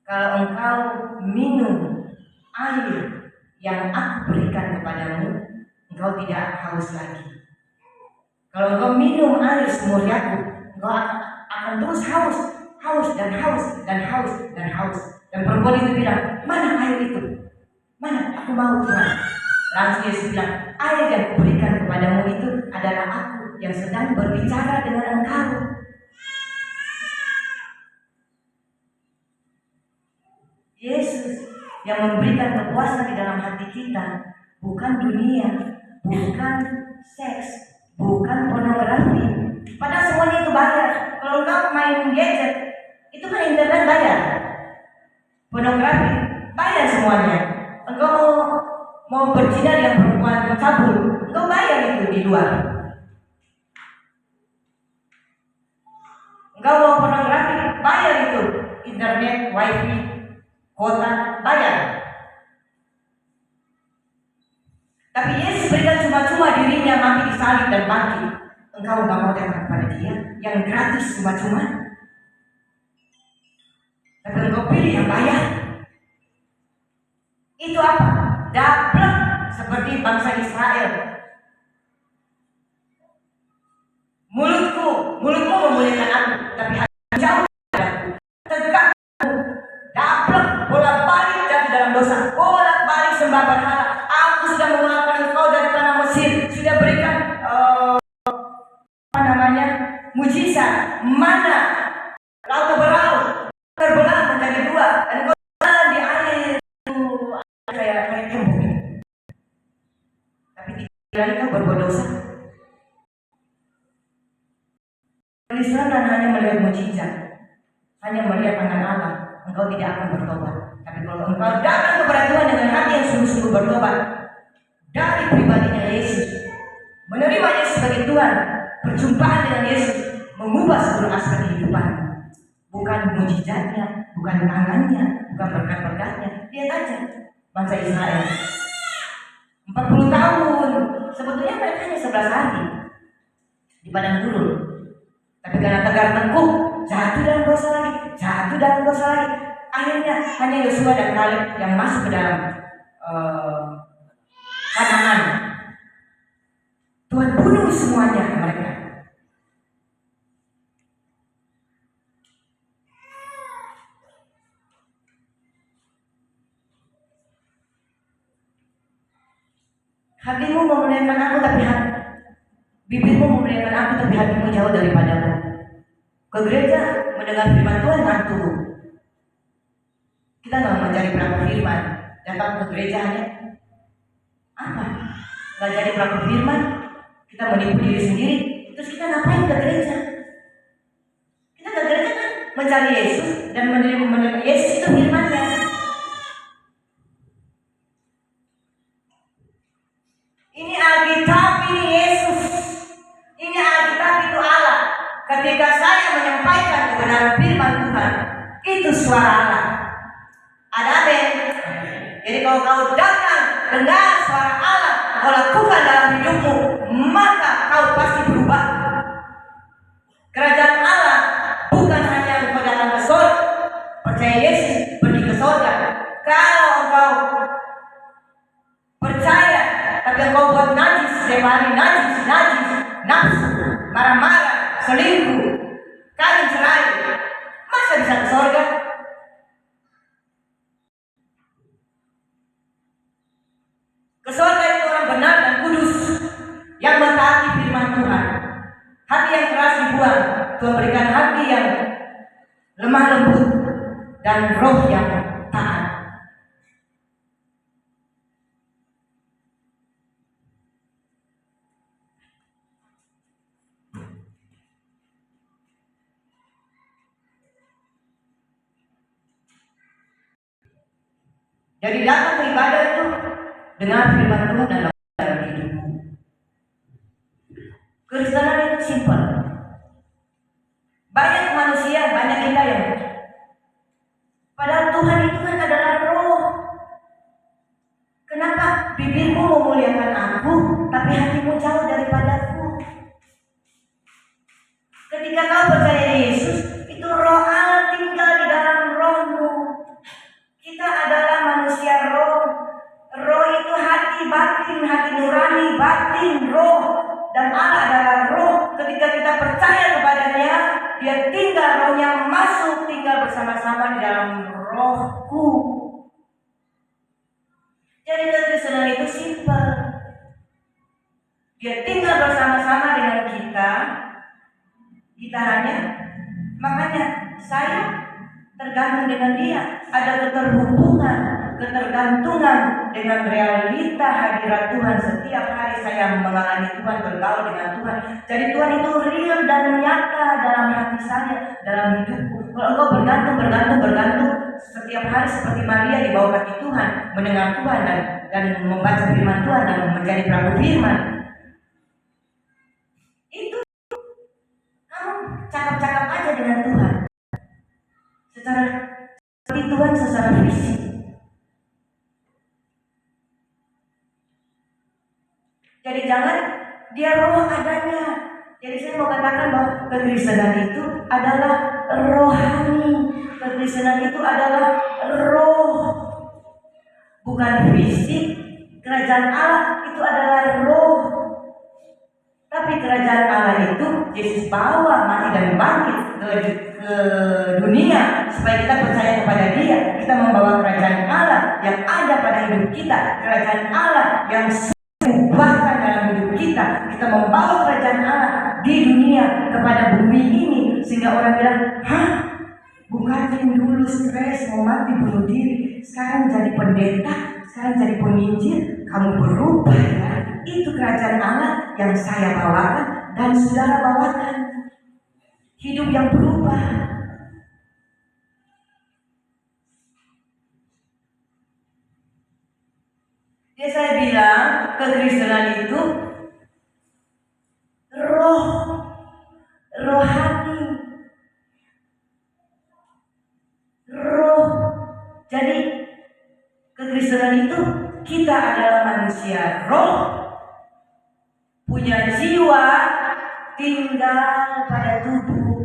kalau engkau minum air yang aku berikan kepadamu, engkau tidak haus lagi. Kalau engkau minum air sumur Yakub, engkau akan terus haus. Dan perempuan itu bilang, mana air itu? Mana? Aku mau, Tuhan. Langsung Yesus bilang, air yang kuberikan kepadamu itu adalah aku yang sedang berbicara dengan engkau. Yesus yang memberikan kepuasan di dalam hati kita, bukan dunia, bukan seks, bukan pornografi. Padahal semuanya itu bayar. Kalau engkau main gadget, itu kan internet bayar. Pornografi bayar semuanya. Engkau mau berzina dengan perempuan cabul, engkau bayar itu di luar. Engkau mau pornografi, bayar itu. Internet, wifi, kota, bayar. Tapi Yesus berikan cuma-cuma dirinya mati di salib dan bangkit. Engkau gak mau datang kepada dia yang gratis cuma-cuma. Tapi engkau pilih yang bayar. Itu apa? Daplek seperti bangsa Israel. Mulutmu memuliakan aku, tapi hati jauh dariku. Tegak, daplek, bolak-balik jatuh dalam dosa, bolak-balik sembah berhala. Aku sudah mengeluarkan engkau dari tanah Mesir, sudah berikan mujizat, mana laut terbelah menjadi 2, dan engkau jalan di air kayak tembok. Tapi 3 kali kau berbuat dosa. Israel hanya melihat mujizat, hanya melihat tangan Allah, engkau tidak akan bertobat. Tapi kalau engkau datang kepada Tuhan dengan hati yang sungguh-sungguh bertobat dari pribadinya Yesus, menerima Yesus sebagai Tuhan, perjumpaan dengan Yesus mengubah seluruh aspek kehidupan. Bukan mujizatnya, bukan tangannya, bukan berkat-berkatnya. Lihat aja bangsa Israel 40 tahun, sebetulnya mereka hanya 11 hari di padang gurun. Tapi karena tegar tengkuk, jatuh dalam dosa lagi. Akhirnya hanya Yosua dan Kaleb yang masuk ke dalam Kanaan. Tuhan bunuh semuanya mereka. Hatimu memuliakan aku, tapi bibirmu memuliakan aku, tapi hatimu jauh daripadaku. Ke gereja mendengar firman Tuhan ngantuk. Kita nggak mencari berapa firman, datang ke gereja hanya apa? nggak jadi pelaku firman, kita menipu diri sendiri, terus kita ngapain ke gereja? Kita ke gereja kan mencari Yesus dan menerima Yesus itu firman-Nya. Ini Alkitab, ini Yesus, ini Alkitab itu Allah. Ketika saya menyampaikan kebenaran firman Tuhan, itu suara Allah. Ada amin. Jadi kalau kau datang dengar suara Allah, kau lakukan dalam hidupmu, maka kau pasti berubah. Kerajaan Allah bukan hanya engkau datang ke surga, percaya Yesus pergi ke surga. Kalau engkau percaya tapi engkau buat najis, setiap hari najis, nafsu, marah-marah, selingkuh, kawin cerai, masa bisa ke surga? Ke surga itu orang benar dan kudus yang mentaati firman Tuhan. Hati yang keras dibuang, Tuhan berikan hati yang lemah lembut dan roh yang taat. Jadi datang ke ibadah itu dengan firman Tuhan dalam hidupmu. Kristenan itu simpel. Banyak manusia, banyak kita yang padahal Tuhan itu kan adalah roh. Kenapa bibirmu memuliakan aku, tapi hatimu jauh daripadaku? Ketika kau percaya Yesus, itu roh Allah tinggal di dalam rohmu. Kita adalah manusia roh. Roh itu hati batin, hati nurani, batin, roh. Dan Allah adalah roh. Ketika kita percaya kepadanya, dia tinggal, rohnya masuk, tinggal bersama-sama di dalam rohku. Jadi kekristenan itu simpel. Dia tinggal bersama-sama dengan kita. Kita hanya, makanya saya tergantung dengan dia. Ada keterhubungan, ketergantungan dengan realita hadirat Tuhan. Setiap hari saya mengalami Tuhan, bergaul dengan Tuhan. Jadi Tuhan itu real dan nyata dalam hati saya, dalam hidupku. Kalau engkau bergantung setiap hari seperti Maria di bawah kaki Tuhan, mendengar Tuhan dan membaca firman Tuhan dan menjadi pelaku firman, itu kamu cakap-cakap aja dengan Tuhan. Seperti Tuhan secara fisik. Jadi jangan dia roh adanya. Jadi saya mau katakan bahwa kekristenan itu adalah rohani. Kekristenan itu adalah roh, bukan fisik. Kerajaan Allah itu adalah roh. Tapi kerajaan Allah itu Yesus bawa mati dan bangkit ke dunia supaya kita percaya kepada Dia. Kita membawa kerajaan Allah yang ada pada hidup kita, kerajaan Allah yang bahkan dalam hidup kita. Kita membawa kerajaan Allah di dunia kepada bumi ini, sehingga orang bilang, hah, bukatin dulu stres, mau mati bunuh diri, sekarang jadi pendeta, sekarang jadi penginjil, kamu berubah ya. Itu kerajaan Allah yang saya bawakan dan saudara bawakan. Hidup yang berubah. Ya saya bilang kekristenan itu rohani, roh. Jadi kekristenan itu kita adalah manusia roh, punya jiwa, tinggal pada tubuh.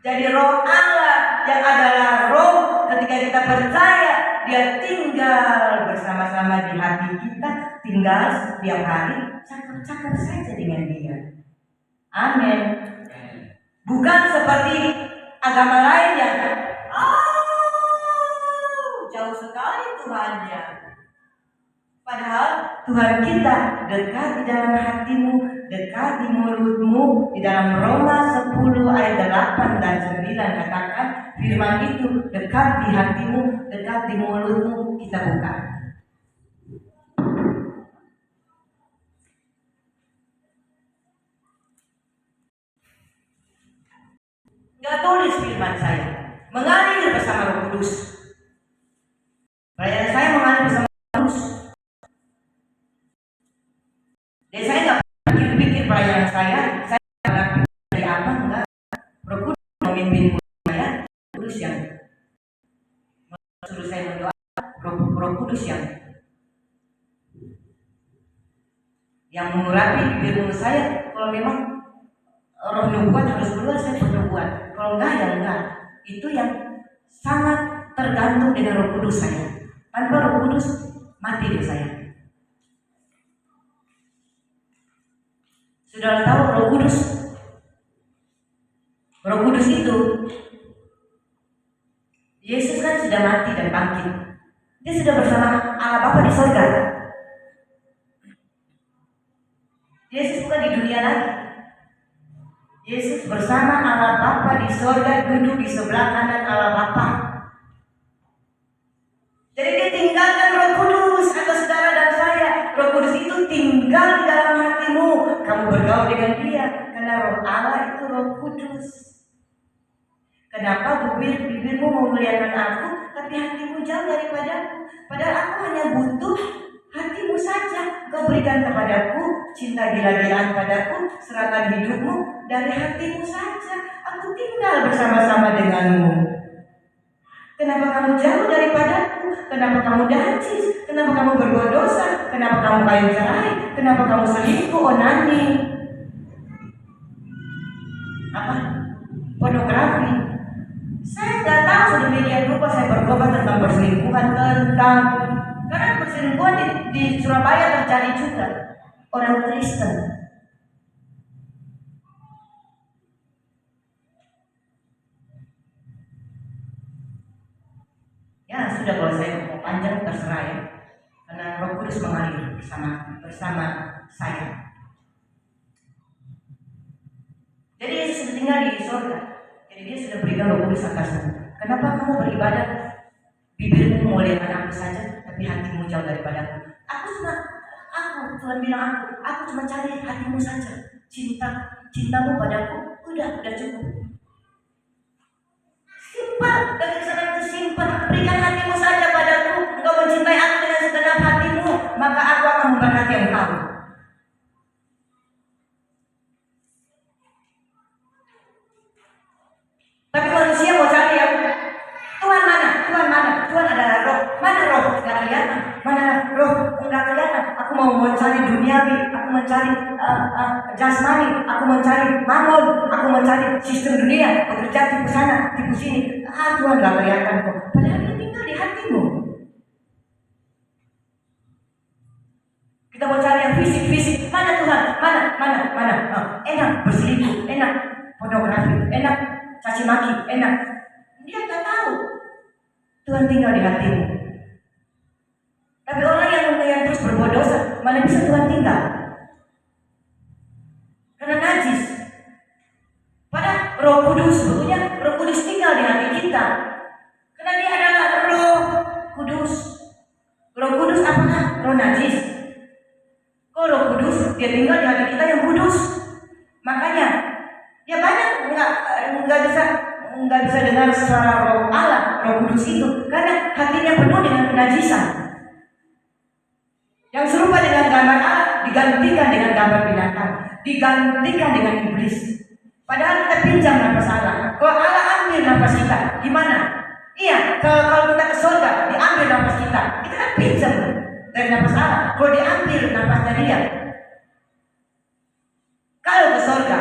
Jadi roh Allah yang adalah roh, ketika kita percaya, dia tinggal bersama-sama di hati kita, tinggal setiap hari, cakap-cakap saja dengan dia. Amin. Bukan seperti agama lain yang jauh sekali Tuhannya. Padahal Tuhan kita dekat di dalam hatimu, dekat di mulutmu. Di dalam Roma 10 ayat 8 dan 9 katakan firman itu dekat di hatimu, dekat di mulutmu. Kita buka. Gak tulis firman saya, mengalir bersama Roh Kudus. Pelayanan saya mengalir bersama Roh Kudus. Dan saya nggak pikir-pikir pelayanan saya dari apa, enggak. Roh Kudus memimpin saya, Kudus yang suruh saya berdoa, Roh Kudus yang mengurapi bibir mulut saya. Kalau memang roh nubuat harus keluar, saya bernubuat. Kalau enggak ya enggak. Itu yang sangat tergantung dengan Roh Kudus saya. Tanpa Roh Kudus mati deh saya. Sudah tahu Roh Kudus? Roh Kudus itu Yesus kan sudah mati dan bangkit. Dia sudah bersama Allah Bapa di sorga. Yesus bukan di dunia lagi. Yesus bersama Allah Bapa di sorga, duduk di sebelah kanan Allah Bapa. Jadi dia tinggalkan Roh Kudus atau saudara dan saya. Roh Kudus itu tinggal di dalam hatimu. Kamu bergaul dengan dia karena Roh Allah itu Roh Kudus. Kenapa bibirmu memuliakan aku, tapi hatimu jauh daripadaku? Padahal aku hanya butuh hatimu saja. Kau berikan kepadaku cinta gila-gilaan padaku, serahkan hidupmu dari hatimu saja. Aku tinggal bersama-sama denganmu. Kenapa kamu jauh daripadaku? Kenapa kamu najis? Kenapa kamu berbuat dosa? Kenapa kamu kawin cerai? Kenapa kamu selingkuh, onani? Apa? Pornografi? Saya nggak tahu sedemikian rupa saya bertobat tentang perselingkuhan, karena perselingkuhan di Surabaya terjadi juga orang Kristen. Ya sudah, kalau saya mau panjang terserah ya, karena Roh Kudus mengalir bersama saya. Jadi Yesus tinggal di surga. Jadi dia sudah berikan Roh Kudus atasmu. Kenapa kamu beribadah? Bibirmu memuliakan aku saja, tapi hatimu jauh daripadaku. Tuhan bilang aku cuma cari hatimu saja. Cintamu padaku udah cukup. Simpel, dari sana itu simpel. Berikan hatimu saja padaku. Engkau mencintai aku dengan segenap hatimu, maka aku akan memberkati engkau. Tapi manusia mau cari ya, Tuhan mana? Tuhan adalah roh. Mana roh? Enggak kelihatan. Mana roh? Enggak kelihatan. Aku mau mencari duniawi, aku mencari jasmani, aku mencari mamon, aku mencari sistem dunia, bekerja tipu sana, tipu sini. Tuhan enggak kelihatan kok. Padahal dia tinggal di hatimu. Kita mau cari yang fisik. Mana Tuhan? Mana? Enak berselingkuh, enak pornografi, enak caci maki, enak. Dia tak tahu Tuhan tinggal di hatimu. Tapi orang yang terus berbuat dosa, mana bisa Tuhan tinggal? Karena najis. Pada Roh Kudus, sebetulnya Roh Kudus tinggal di hati kita. Karena dia adalah Roh Kudus. Roh Kudus apakah roh najis? Kok Roh Kudus dia tinggal di hati kita yang kudus. Makanya ya banyak nggak bisa dengar suara Roh Allah, Roh Kudus itu, karena hatinya penuh dengan kenajisan. Yang serupa dengan gambar Allah digantikan dengan gambar binatang, digantikan dengan iblis. Padahal kita pinjam nafas Allah. Kalau Allah ambil nafas kita, gimana? Iya, kalau kita ke surga, diambil nafas kita kan pinjam dari nafas Allah. Kalau diambil nafasnya dia, kalau ke surga,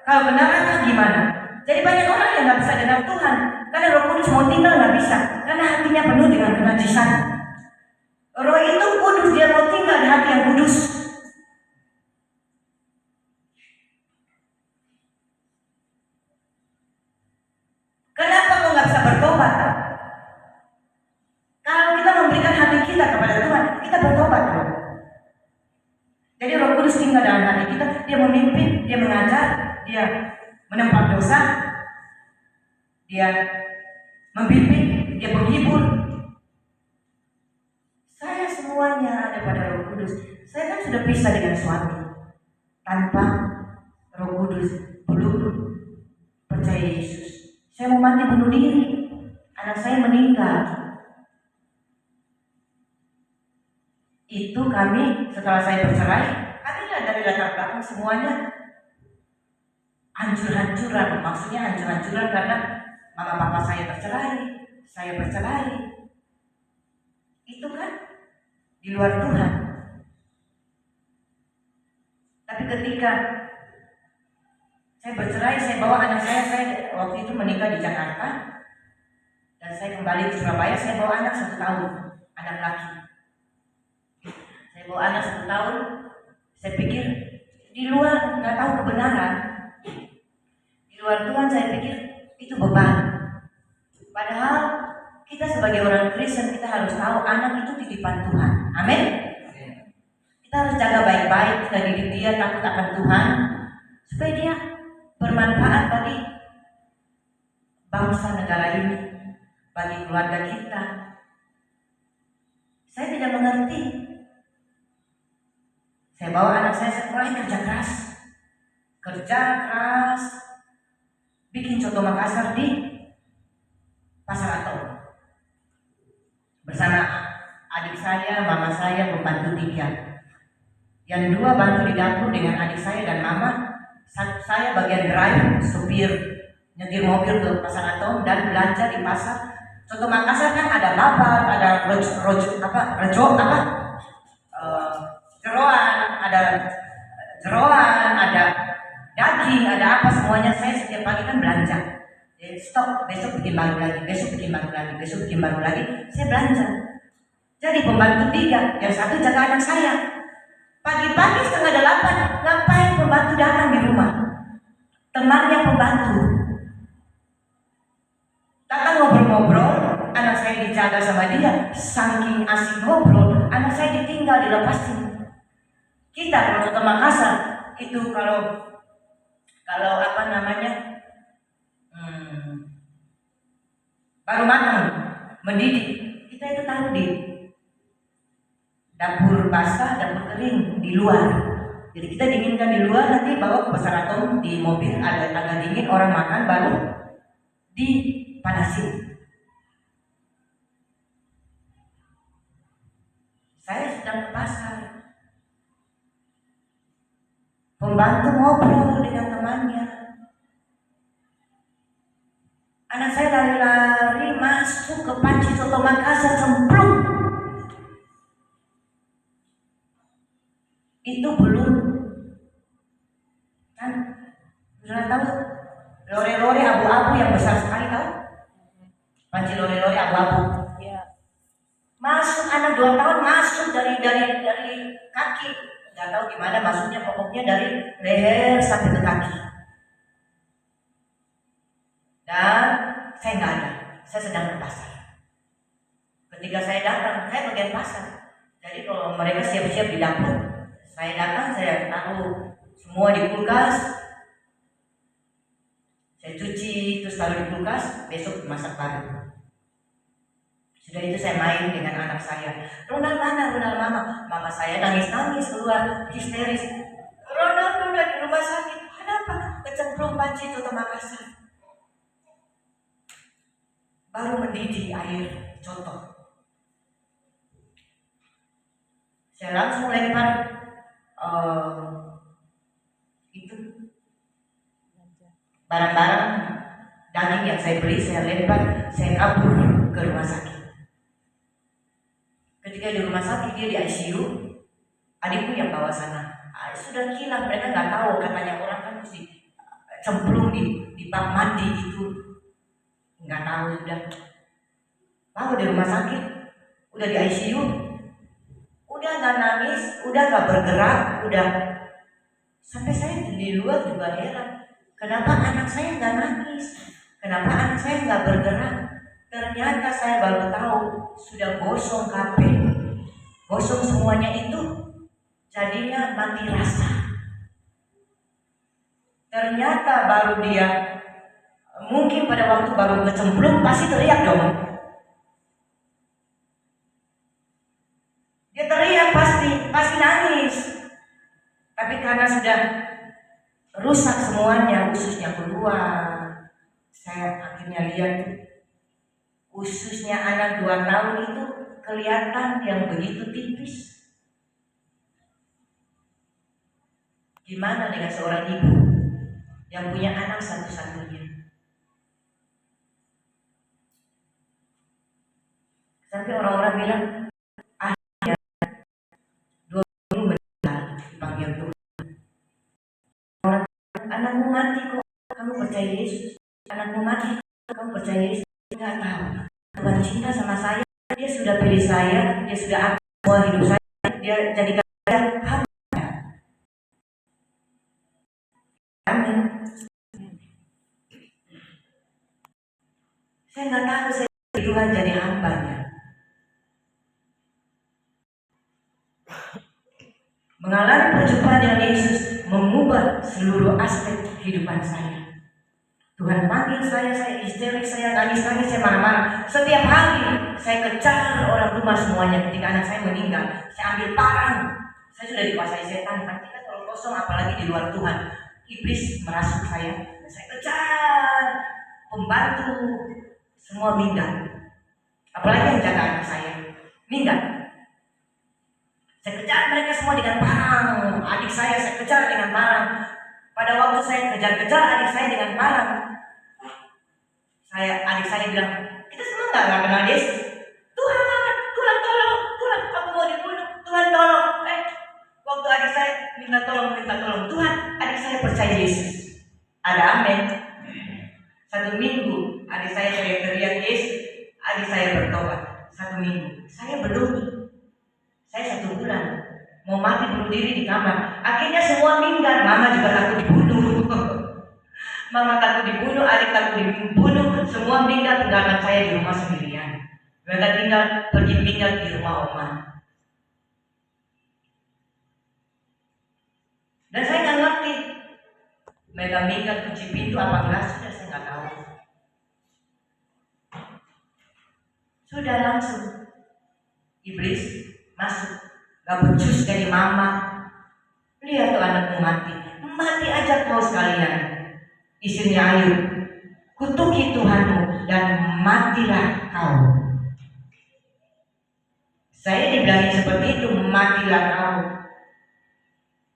kalau ke neraka gimana? Jadi banyak orang yang nggak bisa dengar Tuhan karena Roh Kudus mau tinggal nggak bisa, karena hatinya penuh dengan kenajisan. Roh itu kudus, dia mau tinggal di hati yang kudus. Kenapa kau nggak bisa bertobat? Kalau kita memberikan hati kita kepada Tuhan, kita bertobat loh. Jadi Roh Kudus tinggal dalam hati kita, dia memimpin, dia mengajar, dia menempat dosa, dia membimbing, dia menghibur. Saya semuanya ada pada Roh Kudus. Saya kan sudah pisah dengan suami. Tanpa Roh Kudus belum percaya Yesus. mati bunuh diri. Anak saya meninggal. Itu kami setelah saya bercerai, kami dari latar belakang semuanya hancur-hancuran. Maksudnya hancur-hancuran karena mama papa saya bercerai. Itu kan di luar Tuhan. Tapi ketika saya bercerai, saya bawa anak saya waktu itu menikah di Jakarta, dan saya kembali ke Surabaya. Saya bawa anak 1 tahun, anak laki. Saya bawa anak 1 tahun. Saya pikir di luar nggak tahu kebenaran, di luar Tuhan saya pikir itu beban. Padahal kita sebagai orang Kristen, kita harus tahu anak itu titipan Tuhan. Amin. Kita harus jaga baik-baik, kita didik dia takut akan Tuhan, supaya dia bermanfaat bagi bangsa negara ini, bagi keluarga kita. Saya tidak mengerti. Saya bawa anak saya mulai kerja keras, bikin coto Makassar di Pasar Atom bersama adik saya, mama saya, pembantu 3. Yang 2 bantu di dapur dengan adik saya dan mama. Saya bagian drive, supir, nyetir mobil ke Pasar Atom dan belanja di pasar. Coto Makassar kan ada babat, ada jeroan, ada daging, ada apa semuanya. Saya setiap pagi kan belanja. Stok, besok bikin baru lagi, besok bikin baru lagi. Saya belanja. Jadi pembantu 3, yang 1 jaga anak saya. Pagi-pagi 7:30, ngapain pembantu datang di rumah? Temannya pembantu datang ngobrol-ngobrol, anak saya dijaga sama dia. Saking asik ngobrol, anak saya ditinggal, dilepasin. Kita kalau ke Makassar itu kalau baru matang, mendidih, kita itu taruh di dapur basah, dapur kering di luar. Jadi kita dinginkan di luar, nanti bawa ke Pasar Atom di mobil, agak dingin, orang makan baru dipanasin. Saya sedang ke pasar, pembantu ngobrol dengan temannya. Anak saya lari-lari masuk ke panci coto Makassar, cemplung. Itu belum kan, sudah tahu lore-lore abu-abu yang besar sekali, tahu? Panci lore-lore abu-abu. Ya. Masuk anak 2 tahun, masuk dari kaki, nggak tahu gimana masuknya, pokoknya dari leher sampai ke kaki. Dan saya nggak ada, saya sedang ke pasar. Ketika saya datang, saya bagian pasar. Jadi kalau mereka siap-siap di dapur, saya datang, saya taruh semua di kulkas, saya cuci, terus taruh di kulkas, besok masak baru. Sudah itu saya main dengan anak saya. Ronald mana? Ronald mama saya nangis keluar histeris. Ronald di rumah sakit. Kenapa? Kecemplung panci coto Makassar. Baru mendidih air coto. Saya langsung lempar itu barang-barang daging yang saya beli, saya lempar, saya kabur ke rumah sakit. Ketika di rumah sakit, dia di ICU, adikku yang bawa sana. Sudah gila, mereka nggak tahu, katanya orang kan mesti cemplung di bak mandi itu, nggak tahu. Sudah bawa di rumah sakit, udah di ICU, udah nggak nangis, udah nggak bergerak, udah. Sampai saya di luar juga heran, kenapa anak saya nggak nangis, kenapa anak saya nggak bergerak. Ternyata saya baru tahu, sudah gosong kape, gosong semuanya itu, jadinya mati rasa. Ternyata baru dia, mungkin pada waktu baru kecemplung pasti teriak dong. Dia teriak pasti nangis. Tapi karena sudah rusak semuanya, ususnya keluar, Saya akhirnya lihat ususnya anak 2 tahun itu kelihatan yang begitu tipis. Gimana dengan seorang ibu yang punya anak satu-satunya? Sampai orang-orang bilang, ya 2 minggu meninggal dipanggil Tuhan. Orang, anakmu mati kok, kamu percaya Yesus? Anakmu mati, kamu percaya Yesus? Tidak tahu. Tuhan cinta sama saya, dia sudah pilih saya, dia sudah atur semua hidup saya, dia jadikan saya hamba. Amin. Saya nggak tahu saya Tuhan jadi hambanya. Mengalami perjumpaan dengan Yesus mengubah seluruh aspek kehidupan saya. Tuhan panggil saya histeris, saya nangis, saya marah-marah. Setiap hari saya kejar orang rumah semuanya. Ketika anak saya meninggal, saya ambil parang. Saya sudah dikuasai setan, hatinya terlalu kosong, apalagi di luar Tuhan. Iblis merasuk saya. Saya kejar pembantu, semua minggat. Apalagi yang jaga anak saya, minggat. Saya kejar mereka semua dengan parang. Adik saya kejar dengan parang. Pada waktu saya kejar-kejar adik saya dengan parang, adik saya bilang, kita semua nggak kenal Yesus. Tuhan tolong, Tuhan aku mau dibunuh, Tuhan tolong. Waktu adik saya minta tolong, Tuhan, adik saya percaya Yesus. Ada amin. 1 minggu adik saya teriak Yesus, adik saya bertobat. 1 minggu, saya belum. Saya 1 bulan mau mati bunuh diri di kamar. Akhirnya semua minggat. Mama juga takut dibunuh. Mama takut dibunuh, adik takut dibunuh. Semua minggat, tinggalkan saya di rumah sendirian. Mereka tinggal pergi minggat di rumah oma. Dan saya nggak ngerti. Mereka minggat kunci pintu apa enggak, sudah saya nggak tahu. Sudah langsung iblis masuk, gak becus dari mama. Lihat tuh anakmu mati aja kau sekalian. Istrinya Ayub, kutuki Tuhanmu dan matilah kau. Saya dibilangin seperti itu, matilah kau.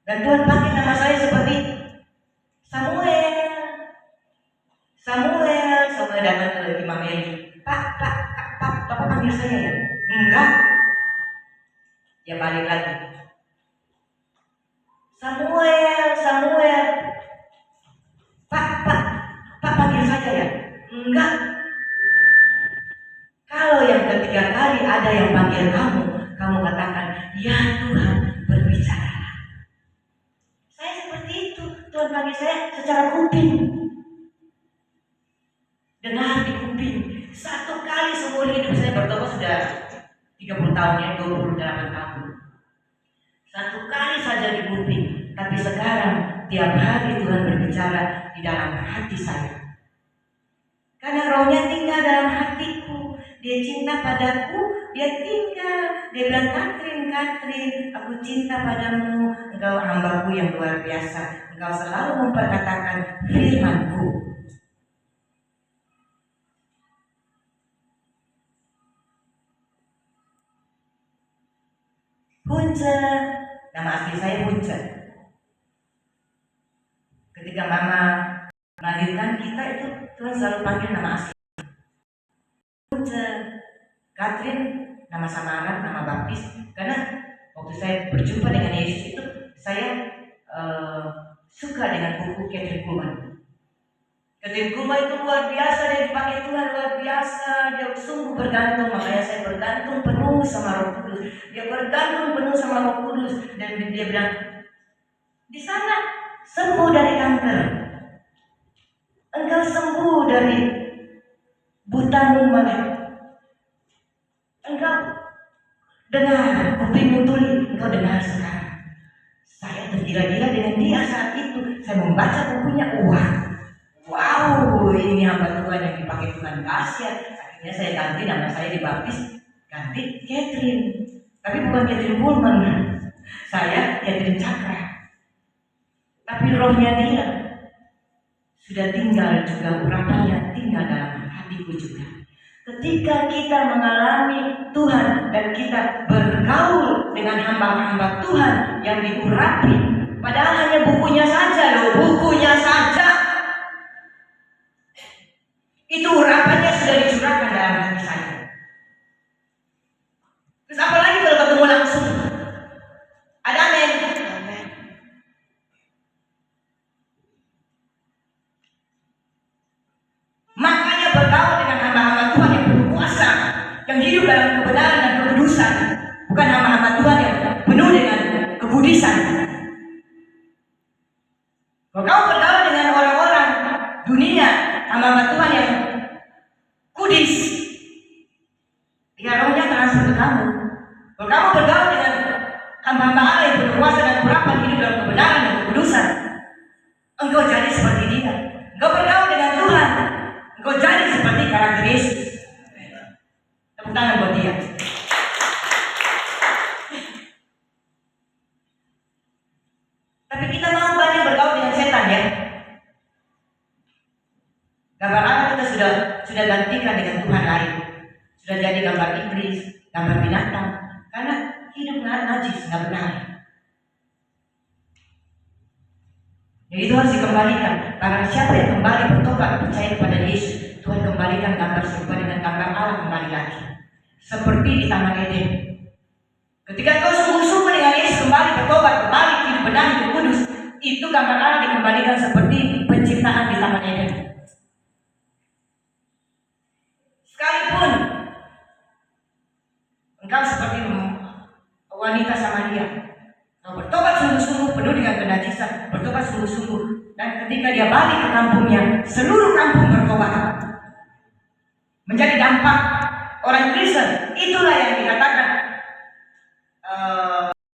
Dan Tuhan pakai nama saya seperti Samuel datang ke Imam Eli. Pak, Bapak panggil saya ya? Enggak. Dia balik lagi. Samuel. Pak panggil saja ya? Enggak. Kalau yang ketiga kali ada yang panggil kamu katakan, ya Tuhan berbicara. Saya seperti itu. Tuhan panggil saya secara kuping. Dengar di kuping. 1 kali seumur hidup saya bertobat sudah 30 tahun ya, 28 tahun. 1 kali saja di kuping, tapi sekarang tiap hari Tuhan berbicara di dalam hati saya. Karena rohnya tinggal dalam hatiku, dia cinta padaku, dia tinggal. Dia bilang, Katrin, aku cinta padamu, engkau hambaku yang luar biasa. Engkau selalu memperkatakan firman-Ku. Punca, nama asli saya Punca. Ketika mama melahirkan kita itu, Tuhan selalu panggil nama asli. Punca, Katrin, nama samaran, nama baptis. Karena waktu saya berjumpa dengan Yesus itu, saya suka dengan buku Katrin Kuhlman. Katrin Kuhlman itu luar biasa, dia dipakai Tuhan luar biasa, dia sungguh bergantung. Makanya saya bergantung penuh sama Roh Kudus. Dia bergantung penuh sama Roh Kudus, dan dia bilang, di sana sembuh dari kanker, engkau sembuh dari butamu melek, engkau dengar, kupingmu tuli, engkau dengar sekarang. Saya tergila-gila dengan dia saat itu. Saya membaca bukunya, wow, ini hamba Tuhan yang dipakai Tuhan kasih. Akhirnya saya ganti nama saya, dibaptis, ganti Katrin. Tapi bukan Katrin Kuhlman, saya Katrin Cakra. Tapi rohnya dia sudah tinggal juga, urapannya tinggal dalam hatiku juga. Ketika kita mengalami Tuhan dan kita bergaul dengan hamba-hamba Tuhan yang diurapi, padahal hanya bukunya saja loh, bukunya saja. Itu urapannya sudah dicurahkan dalam hati saya. Terus apalagi kalau ketemu langsung? Ada amin. Makanya bergaul dengan hamba-hamba Tuhan yang berkuasa, yang hidup dalam kebenaran dan kekudusan, bukan hamba-hamba Tuhan yang penuh dengan kebudisan. Kalau kamu bergaul dengan orang-orang dunia, hamba-hamba Tuhan yang kudis, ya rohnya transfer ke kamu. Kalau kamu bergaul dengan hamba-hamba Allah yang berkuasa dan berapa hidup dalam kebenaran dan kekudusan, engkau jadi seperti dia. Engkau bergaul dengan Tuhan, engkau jadi seperti karakter Yesus. Tepuk tangan buat dia. Tapi kita mau banyak bergaul dengan setan ya. Gambar Allah kita sudah gantikan dengan Tuhan lain. Sudah jadi gambar iblis, gambar binatang. Karena hidup najis, nggak benar. Jadi itu harus dikembalikan. Karena siapa yang kembali bertobat percaya kepada Yesus, Tuhan kembalikan gambar serupa dengan gambar Allah kembali lagi. Seperti di Taman Eden. Ketika kau sungguh-sungguh dengan Yesus kembali bertobat, kembali hidup benar, hidup kudus, itu gambar Allah dikembalikan seperti penciptaan di Taman Eden. Sekalipun engkau seperti wanita Samaria, kau bertobat sungguh-sungguh penuh dengan kenajisan, bertobat sungguh-sungguh, dan ketika dia balik ke kampungnya, seluruh kampung bertobat. Menjadi dampak orang Kristen, itulah yang dikatakan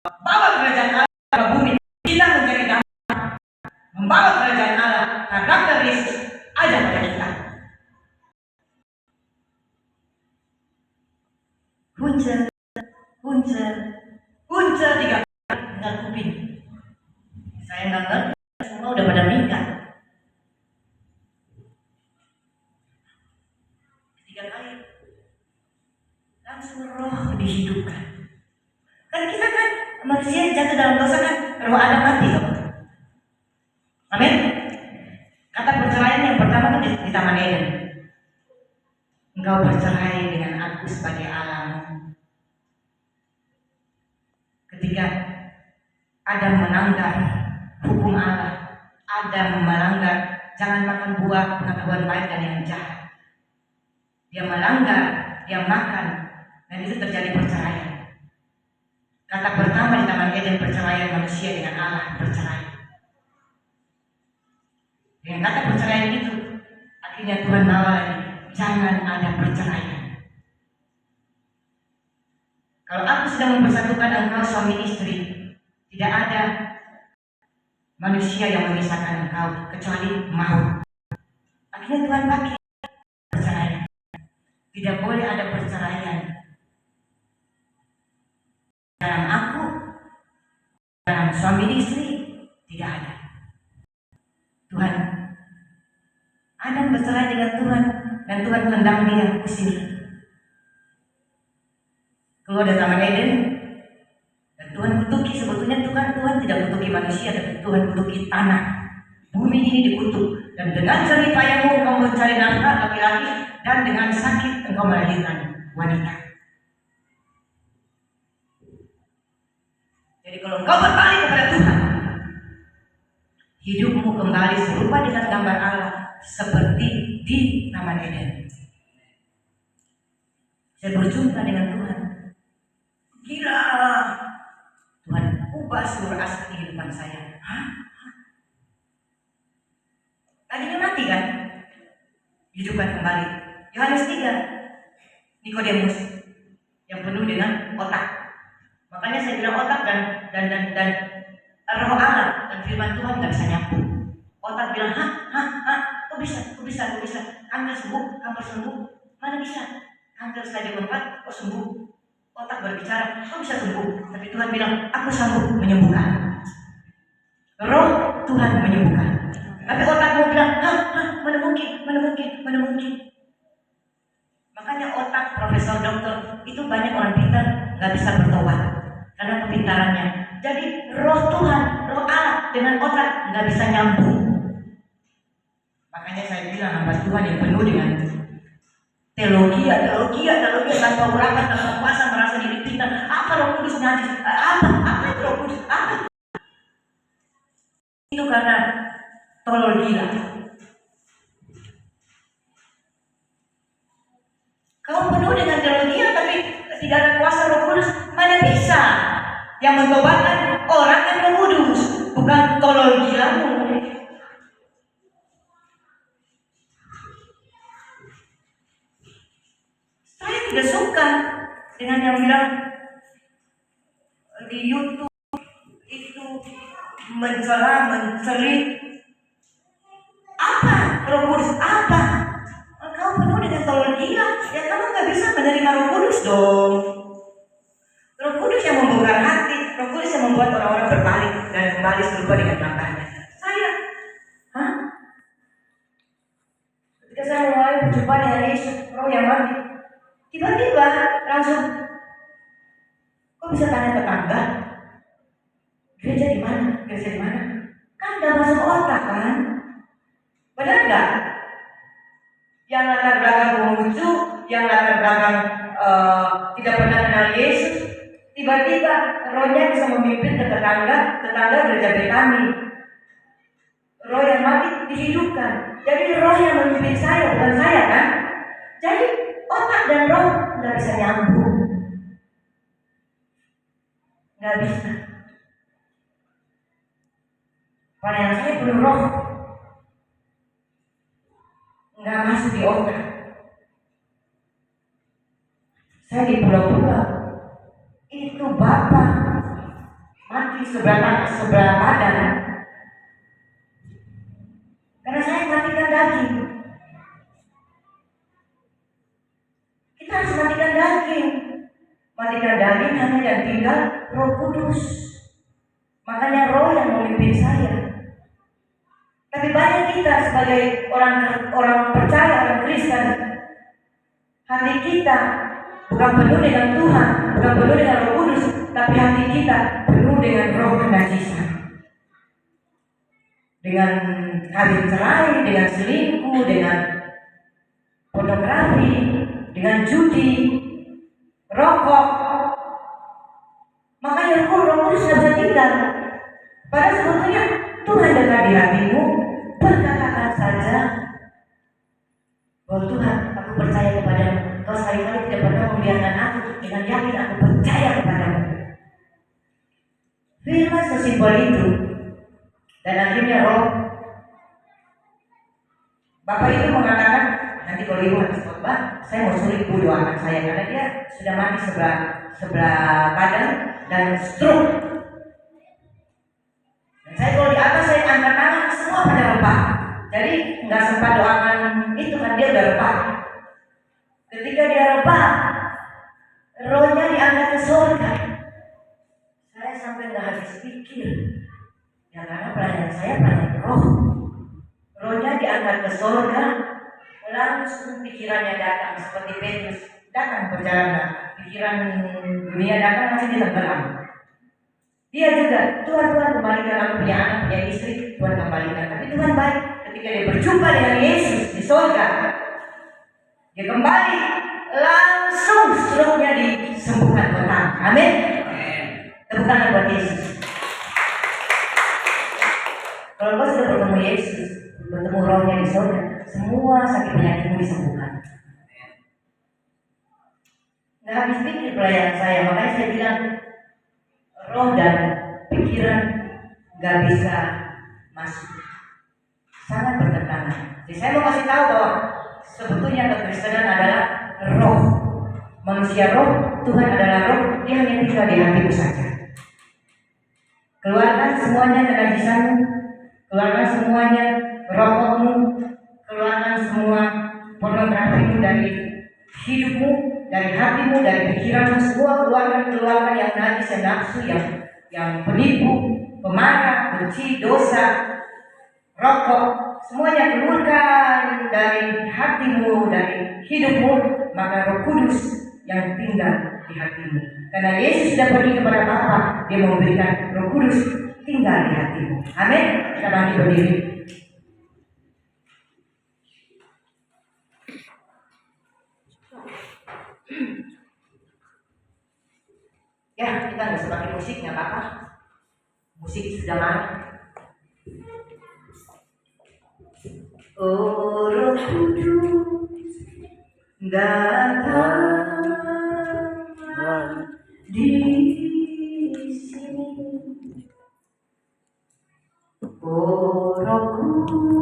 bawa kerajaan Allah ke bumi. Kita menjadi dampak membawa kerajaan Allah, karakter Yesus ada pada kita. Punca 3 kali dengan kuping. Saya nggak ngerti, semua udah pada minggat. 3 kali langsung roh dihidupkan. Kan kita kan manusia jatuh dalam dosa kan, roh Adam mati loh. Amin. Kata perceraian yang pertama itu di Taman Eden. Engkau bercerai dengan aku sebagai Allahmu. Ketika Adam melanggar hukum Allah, Adam melanggar jangan makan buah pengetahuan baik dan yang jahat. Dia melanggar, dia makan, dan itu terjadi perceraian. Kata pertama di Taman Eden, perceraian manusia dengan Allah bercerai. Dengan kata perceraian itu, akhirnya Tuhan bawa lagi, jangan ada perceraian. Kalau aku sudah mempersatukan engkau suami istri, tidak ada manusia yang memisahkan engkau kecuali maut. Akhirnya Tuhan pakai perceraian. Tidak boleh ada perceraian dalam aku, dalam suami istri, tidak ada. Tuhan, Adam bercerai dengan Tuhan dan Tuhan tendang dia ke sini. Keluar dari Taman Eden dan Tuhan kutuki. Sebetulnya Tuhan tidak kutuki manusia, tapi Tuhan kutuki tanah. Bumi ini dikutuk, dan dengan jerih payahmu engkau mencari nafkah laki-laki, dan dengan sakit engkau melahirkan wanita. Jadi kalau engkau berbalik kepada Tuhan, hidupmu kembali serupa dengan gambar Allah seperti di Taman Eden. Saya berjumpa dengan Tuhan. Gila, Tuhan ubah seluruh aspek kehidupan saya. Hah? Tadinya mati kan? Hidupkan kembali. Yohanes 3, Nikodemus yang penuh dengan otak. Makanya saya bilang otak dan roh Allah dan firman Tuhan nggak bisa nyambung. Otak bilang, kok bisa, kanker sembuh, mana bisa? Kanker stadium 4, kok sembuh? Otak berbicara, kok bisa sembuh? Tapi Tuhan bilang, aku sanggup menyembuhkan. Roh Tuhan menyembuhkan. Tapi otak mau bilang, Mana mungkin? Makanya otak profesor dokter itu banyak orang pintar nggak bisa bertobat karena kepintarannya. Jadi roh Tuhan, roh Allah dengan otak nggak bisa nyambung. Makanya saya bilang hamba Tuhan yang penuh dengan teologi tanpa urapan, tanpa kuasa, merasa diri pintar. Apa Roh Kudus najis? Apa itu Roh Kudus? Apa? Itu karena tolol gila. Kamu penuh dengan teologi tapi tidak ada kuasa Roh Kudus. Mana bisa? Yang mentobatkan orang yang Roh Kudus, bukan tolol gilamu. Saya tidak suka dengan yang bilang di YouTube itu mencela, mencelit. Apa Roh Kudus? Apa? Kamu penuh dengan tolol gila, ya kamu nggak bisa menerima Roh Kudus dong. Roh Kudus yang membongkar hati, Roh Kudus yang membuat orang-orang berbalik dan kembali serupa dengan Bapaknya. Ketika saya mulai berjumpa dengan Yesus, Roh yang mati, tiba-tiba langsung, kok bisa tanya tetangga? Gereja di mana? Gereja di mana? Kan nggak masuk otak kan? Benar nggak? Yang latar belakang pengucu, yang latar belakang tidak pernah kenal Yesus, tiba-tiba rohnya bisa memimpin ke tetangga gereja Betani. Roh yang mati dihidupkan. Jadi roh yang memimpin saya, bukan saya kan? Jadi otak dan roh nggak bisa nyambung, nggak bisa. Pelayanan saya penuh roh, nggak masuk di otak. Saya di pulau-pulau, itu Bapak mati sebelah badan, karena saya matikan daging. Kita harus matikan daging. Matikan daging hanya yang tinggal Roh Kudus. Makanya roh yang memimpin saya. Tapi banyak kita sebagai orang percaya, orang Kristen, hati kita bukan penuh dengan Tuhan, bukan penuh dengan Roh Kudus, tapi hati kita penuh dengan roh kenajisan. Dengan kawin cerai, dengan selingkuh, dengan pornografi, dengan judi, rokok. Makanya Roh Kudus tidak bisa tinggal. Padahal sebetulnya Tuhan dekat di hatimu, berkatakan saja bahwa Tuhan, aku percaya kepadamu. Kau sekali-kali tidak pernah membiarkan aku, dengan yakin aku percaya kepadamu. Firman sesimpel itu. Dan akhirnya roh Bapak itu mengatakan, nanti kalau ibu habis khotbah, saya mau suruh ibu doakan saya karena dia sudah mati sebelah badan dan stroke. Dan saya kalau di atas saya angkat tangan semua pada repat. Jadi nggak sempat doakan itu kan dia udah repat. Ketika dia repat, rohnya diangkat ke surga. Saya sampai nggak habis pikir. Ya karena pelayanan saya pelayanan roh. Rohnya diangkat ke surga, langsung pikirannya datang seperti Petrus datang perjalanan. Pikiran dunia datang masih ditenggelam. Dia juga, Tuhan kembalikan aku punya anak, punya istri, Tuhan kembalikan. Tapi Tuhan baik ketika dia berjumpa dengan Yesus di surga. Dia kembali, langsung stroke-nya disembuhkan total. Amin. Tepuk tangan buat Yesus. Kalau kau sudah bertemu Yesus, bertemu rohnya di surga, semua sakit penyakitmu disembuhkan. Nggak habis pikir pelayanan saya, makanya saya bilang roh dan pikiran nggak bisa masuk, sangat bertentangan. Jadi saya mau kasih tahu bahwa sebetulnya kekristenan adalah roh, manusia roh, Tuhan adalah roh, dia hanya tinggal di hatimu saja. Keluarkan semuanya kenajisanmu, keluarkan semuanya rokokmu, keluarkan semua pornografimu dari hidupmu, dari hatimu, dari pikiranmu, semua keluarkan yang najis, yang nafsu, yang penipu, pemarah, benci, dosa, rokok, semuanya keluarkan dari hatimu, dari hidupmu, maka Roh Kudus yang tinggal di hatimu. Karena Yesus sudah pergi kepada Bapa, dia memberikan Roh Kudus tinggal di hatimu. Amin. Kita bangkit berdiri. Ya, kita nggak usah pakai musik, nggak apa-apa. Musik sudah mana? Oh Roh Kudus datang di sini. Oh Roh Kudus.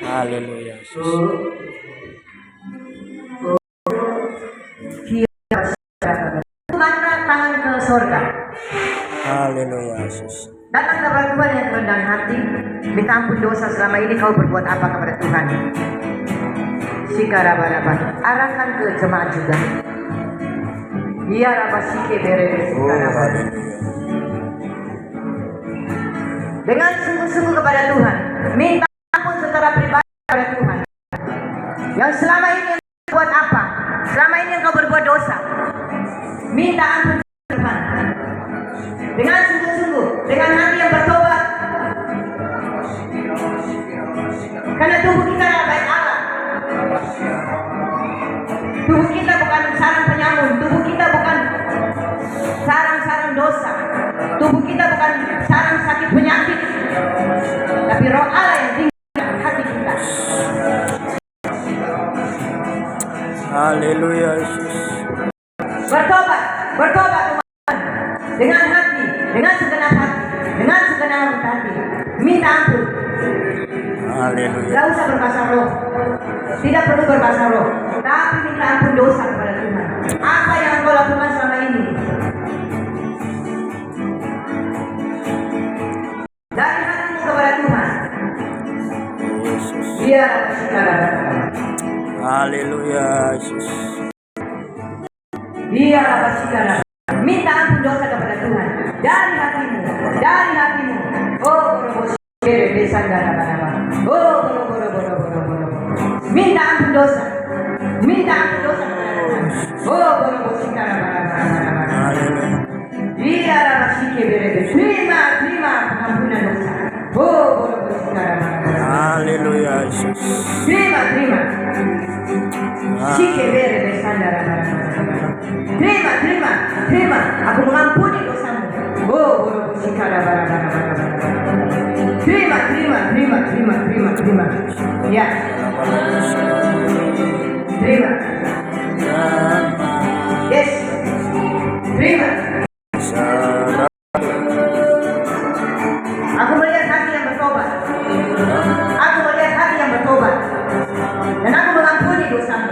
Haleluya. Mana tangan ke surga. Haleluya Yesus. Datang kepada Tuhan yang rendah hati, minta ampun dosa selama ini kau berbuat apa kepada Tuhan. Sikarabaraba, arahkan ke jemaat juga. Iya rabasike beres sikarabaraba. Dengan sungguh-sungguh kepada Tuhan, minta ampun secara pribadi kepada Tuhan. Yang selama ini yang buat apa? Selama ini yang kau berbuat dosa. Minta ampun Tuhan. Dengan sungguh-sungguh, dengan hati yang bertobat. Karena tubuh kita adalah bait Allah. Tubuh kita bukan sarang penyamun, tubuh kita bukan sarang-sarang dosa, tubuh kita bukan sarang sakit penyakit, tapi Roh Allah yang tinggal dalam hati kita. Haleluya Yesus. Bertobat Tuhan, dengan hati, dengan segenap hati, dengan segenap hati, minta ampun. Haleluya. Tidak usah berbahasa roh. Tidak perlu berbahasa roh. Tapi minta ampun dosa kepada Tuhan. Apa yang engkau lakukan selama ini? Dari hatimu kepada Tuhan. Yesus. Dia sekarang. Haleluya, Yesus. Dia sekarang. Minta ampun dosa kepada Tuhan. Dari hatimu. Dari hatimu. Oh, boro-boro. Oh, boro-boro. Minta ampun dosa. Minta ampun dosa kepada Tuhan. Oh, boro-boro sekarang. Haleluya. Dia terima pengampunan dosa. Oh, boro-boro sekarang. Haleluya, Yesus. Terima. Terima. Aku mengampuni dosamu. Oh, boro-boro sekarang. Terima. Ya. Terima. Yes. Terima. Aku melihat hati yang bertobat. Dan aku mengampuni dosamu.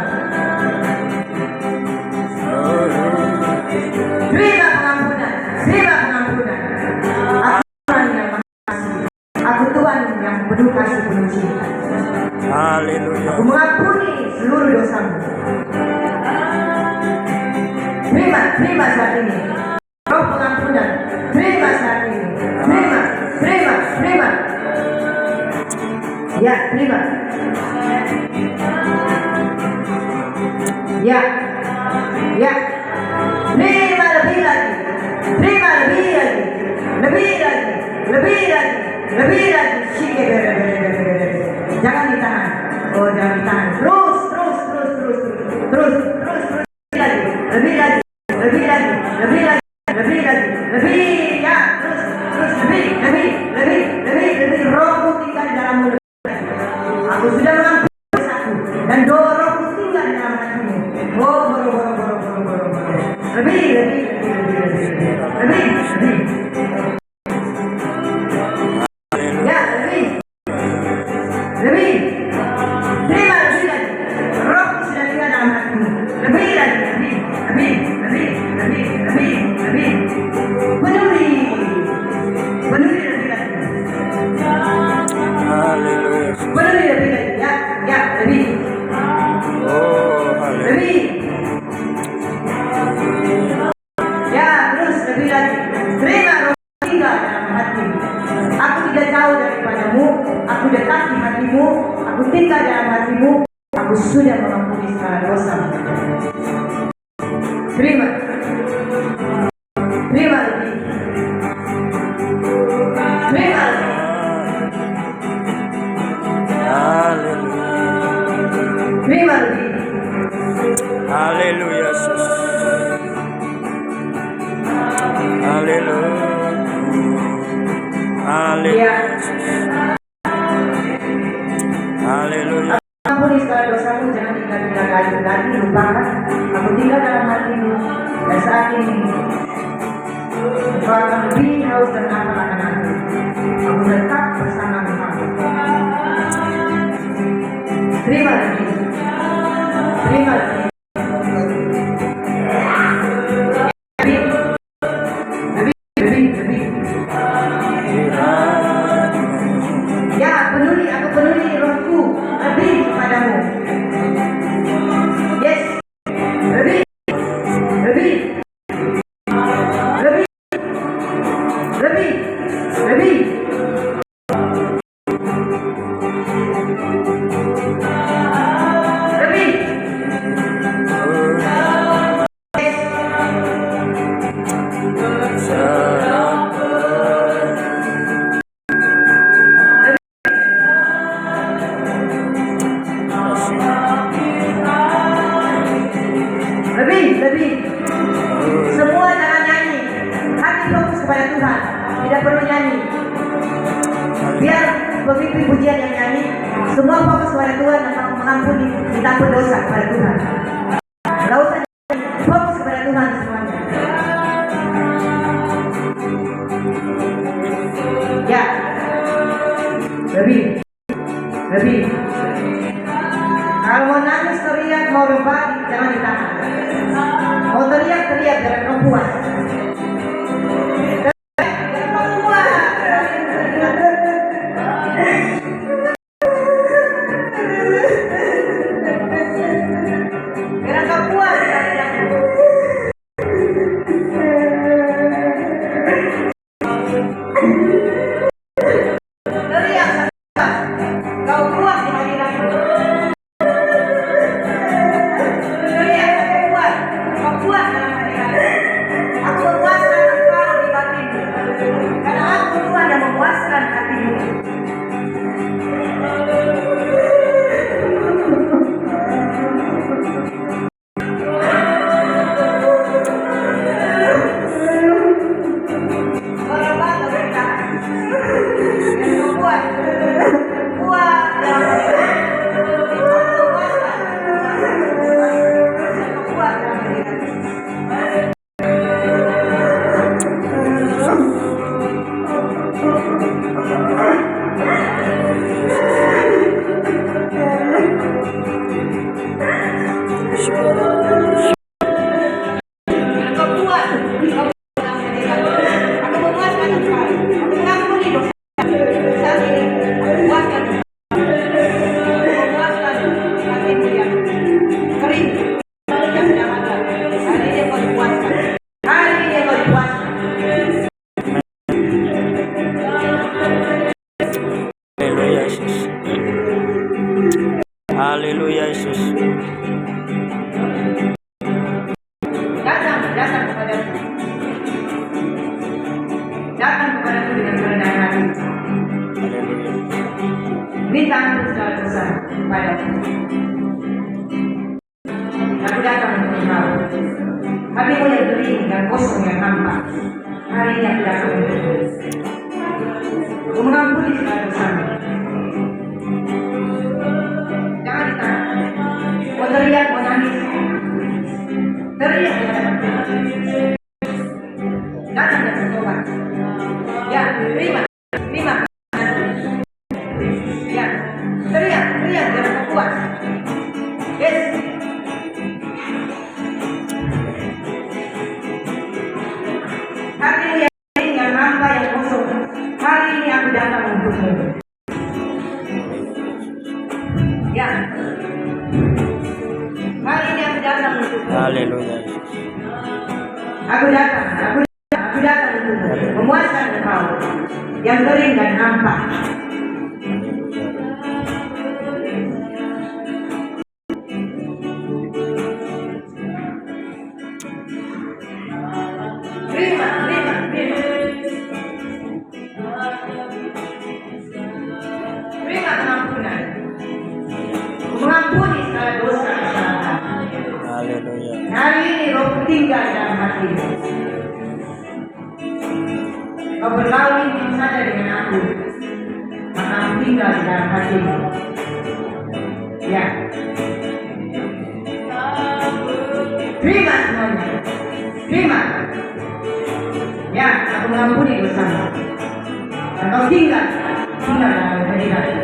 Terima pengampunan. Aku Tuhan yang penuh kasih, penuh cinta. Haleluya. Aku mengampuni seluruh dosamu. Terima saat ini. Roh pengampunan. Terima saat ini. Terima. Ya, terima. Ya. Terima lebih lagi. Jangan ditahan. Oh, jangan ditahan. Terus. Lebih lagi. Ya, terus lebih. Rohku tinggal di dalammu. Aku sudah mengampuni dosaku dan rohku tinggal di dalam hatimu. Oh, boro. Lebih. Ya, lebih. Terima lebih lagi. Rohku sudah tinggal dalam hatimu. Lebih lagi. Penuhi lebih lagi. Haleluya. Penuhi lebih lagi. Ya, lebih. Oh, haleluya. Lebih. Ya, terus lebih lagi. Terima roh tinggal dalam hatimu. Aku tidak jauh daripadamu. Aku dekat di hatimu. Aku tinggal dalam hatimu. Aku sudah mengampuni segala dosa. Terima lebih. Terima lebih. Haleluya, Yesus. Haleluya. Ya. Haleluya. Ampuni segala dosamu, jangan tinggal lagi, lupakan. Aku tinggal dalam hatimu. Dan saat ini engkau akan lebih haus dan lapar akan aku. Aku tetap bersama engkau. Terima lagi. Lebih. Ya, aku penuhi rohku lebih kepadamu. Yes. Lebih. Lebih. Semua jangan nyanyi. Hati fokus kepada Tuhan. Tidak perlu nyanyi. Biar pemimpin pujian yang nyanyi. Semua fokus kepada Tuhan dan mengampuni, minta ampun dosa kepada Tuhan. Tidak usah nyanyi. Fokus kepada Tuhan semuanya. Ya. Lebih. Lebih. Kalau mau nangis teriak, mau berbagi jangan ditahan. Mau teriak jangan kau kuat. Jangan kau kuat. Jangan kau kuat. Kau kuat di hadiratku. Teriak, kau kuat. Kau kuat dalam hadiratku. Aku memuaskan engkau di batinmu. Karena aku Tuhan yang memuaskan hatimu. Orang bangga bertahan. Yang kau kuat. Kuat dalam hadiratku. Aku memuaskan. Kau kuat dalam hadiratku. Kau kuat. Kau dalam hadiratku. Aku memuaskan engkau. Aku mengampuni dosa. Saat ini, aku memuaskan engkau. Aku memuaskan hatimu yang kering, yang tidak ada. Hari ini kau dipuaskan. Hari ini kau dipuaskan. Haleluya Yesus. Haleluya Yesus. Datang kepadaku. Datang kepadaku dengan kerendahan hati. Minta ampun segala dosa kepadaku. Aku datang untuk engkau. Hatimu yang kering dan kosong yang hampa. Hari ini aku datang untukmu. Aku mengampuni segala dosamu. Jangan ditahan. Mau teriak, mau nangis. Teriak kepada Tuhan. Datang dan bertobat. Ya, terima. Ya, teriak jangan kau kuat. Yes. Hati yang hampa yang kosong. Hari ini aku datang untukmu. Ya. Hari ini aku datang untukmu. Haleluya. Aku datang untukmu. Memuaskan engkau yang kering dan hampa. Terima. Terima pengampunan. Mengampuni segala dosa kesalahan. Haleluya. Hari ini roh tinggal dalam hatimu. Kau bergaul intim saja dengan aku, maka aku tinggal di dalam hatimu. Ya. Terima semuanya. Terima. Ya, aku mengampuni dosamu. Dan kau tinggal dalam hadiratku.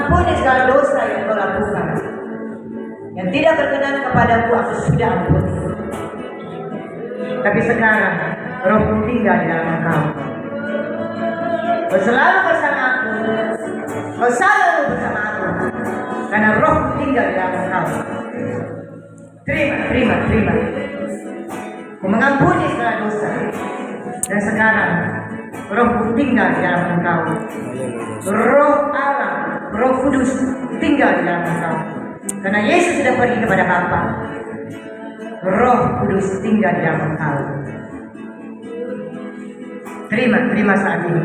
mengampuni segala dosa yang kau lakukan. Yang tidak berkenan kepadaku aku sudah ampuni. Tapi sekarang Rohku tinggal di dalam engkau. Kau selalu bersama aku. Kau selalu bersama aku. Karena Rohku tinggal di dalam engkau. Terima. Kau mengampuni segala dosa. Dan sekarang Rohku tinggal di dalam engkau. Roh Allah, Roh Kudus tinggal di dalam engkau. Karena Yesus sudah pergi kepada Bapa. Roh Kudus tinggal di dalam engkau. Terima saat ini.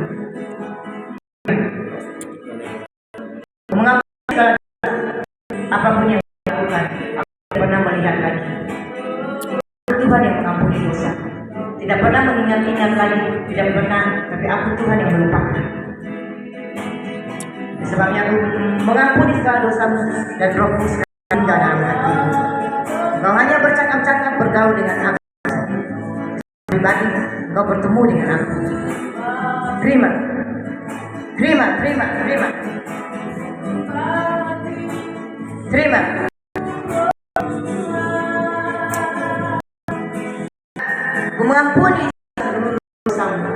Mengampuni segala dosa, apapun yang dilakukan, aku tidak pernah melihat lagi. Tuhan yang mengampuni dosa, tidak pernah mengingat-ingat lagi, tidak pernah. Tapi aku Tuhan yang melupakan. Sebabnya aku mengampuni segala dosamu dan Rohku sekarang tinggal dalam hatimu. Kau hanya bercakap-cakap bergaul dengan aku. Pribadi, kau bertemu dengan aku. Terima. Aku mengampuni seluruh dosamu.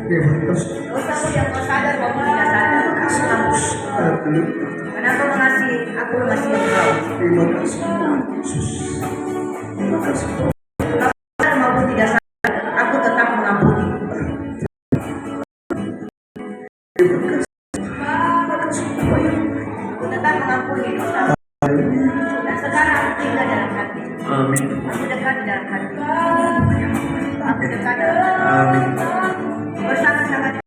Dosamu yang kau sadar maupun tidak sadar, aku hapus. Karena kau mengasihi, aku mengasihi engkau. Kau sadar maupun tidak sadar, aku tetap mengampuni. Aku tetap mengampuni dosamu. Dan sekarang aku tinggal dalam hati. Aku dekat di dalam hati. Aku dekat dalam hati. Bersama-sama.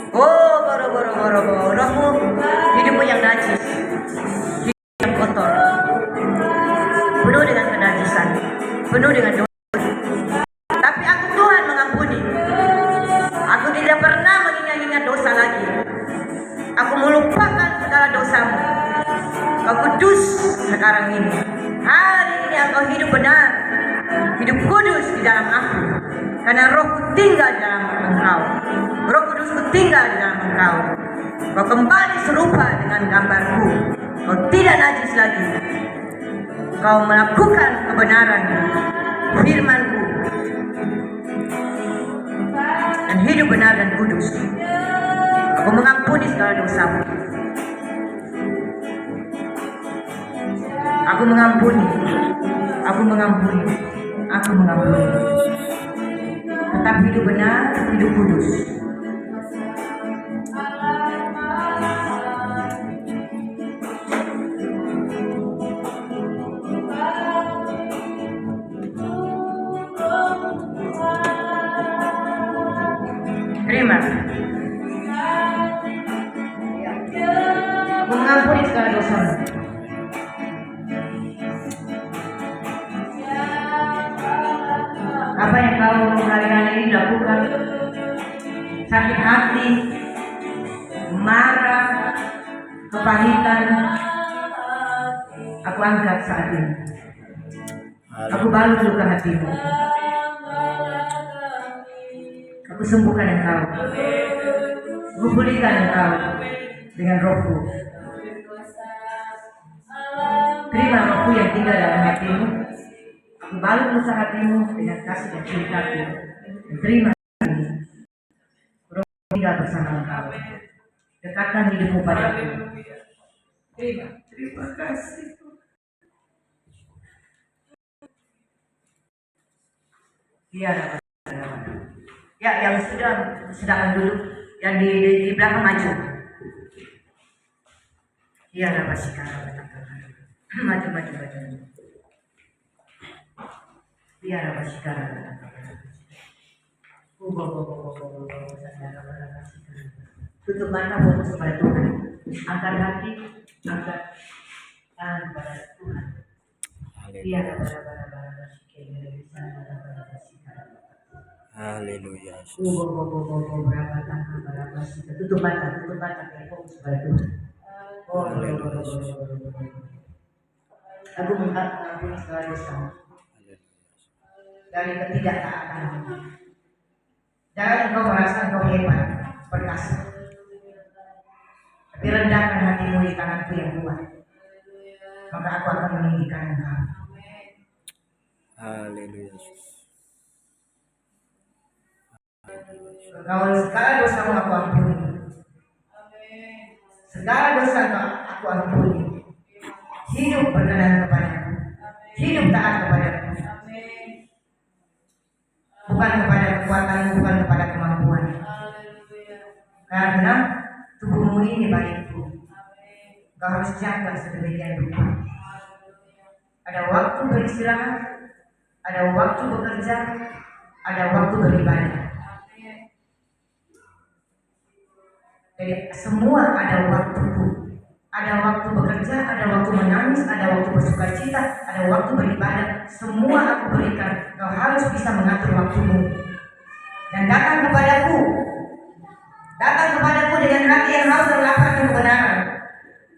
Oh, boro. Rohmu, hidupmu yang najis, hidup yang kotor, penuh dengan kenajisan, penuh dengan dosa. Tapi aku Tuhan mengampuni. Aku tidak pernah mengingat-ingat dosa lagi. Aku melupakan segala dosamu. Kau kudus sekarang ini. Hari ini engkau hidup benar, hidup kudus di dalam aku. Karena Rohku tinggal di dalam engkau. Roh Kudusku tinggal di dalam engkau. Kau kembali serupa dengan gambarku. Kau tidak najis lagi. Kau melakukan kebenaran firman-Ku dan hidup benar dan kudus. Aku mengampuni segala dosamu. Aku mengampuni. Tetap hidup benar, hidup kudus. Terima. Aku mengampuni segala dosamu. Apa yang kau hari-hari ini lakukan, sakit hati, marah, kepahitan, aku angkat saat ini. Aku balut luka hatimu. Aku sembuhkan engkau. Aku pulihkan engkau dengan Rohku. Terima Rohku yang tinggal dalam hatimu. Aku balut luka hatimu dengan kasih dan cinta-Ku. Terima ini. Roh tinggal bersama engkau. Dekatkan hidupmu padaku. Terima kasih. Ya, yang sedang duduk, yang di belakang maju. Iya, masih sekarang maju. Iya, masih sekarang. Tutup mata, fokus kepada Tuhan. Angkat hati, angkat tangan kepada Tuhan. Iya, Haleluya Yesus. Berapa sih? Tutup mata, kayak fokus pada Tuhan. Haleluya Yesus. Aku mengampuni segala dosa dari ketidaktaatan. Jangan engkau merasa engkau hebat, perkasa. Tapi rendahkan hatimu di tanganku yang kuat. Maka aku akan meninggikan engkau. Haleluya Yesus. Kalau segala dosamu aku ampuni. Segala dosa aku ampuni. Hidup berkenan kepadaku. Hidup taat kepadaku. Bukan kepada kekuatan, bukan kepada kemampuan. Karena tubuhmu ini baikku. Kau harus jaga sedemikian rupa. Ada waktu beristirahat, ada waktu bekerja, ada waktu beribadah. Jadi semua ada waktuku. Ada waktu bekerja, ada waktu menangis, ada waktu bersukacita, ada waktu beribadah. Semua aku berikan. Kau harus bisa mengatur waktumu. Dan datang kepadaku dengan hati yang haus dan lapar akan kebenaran.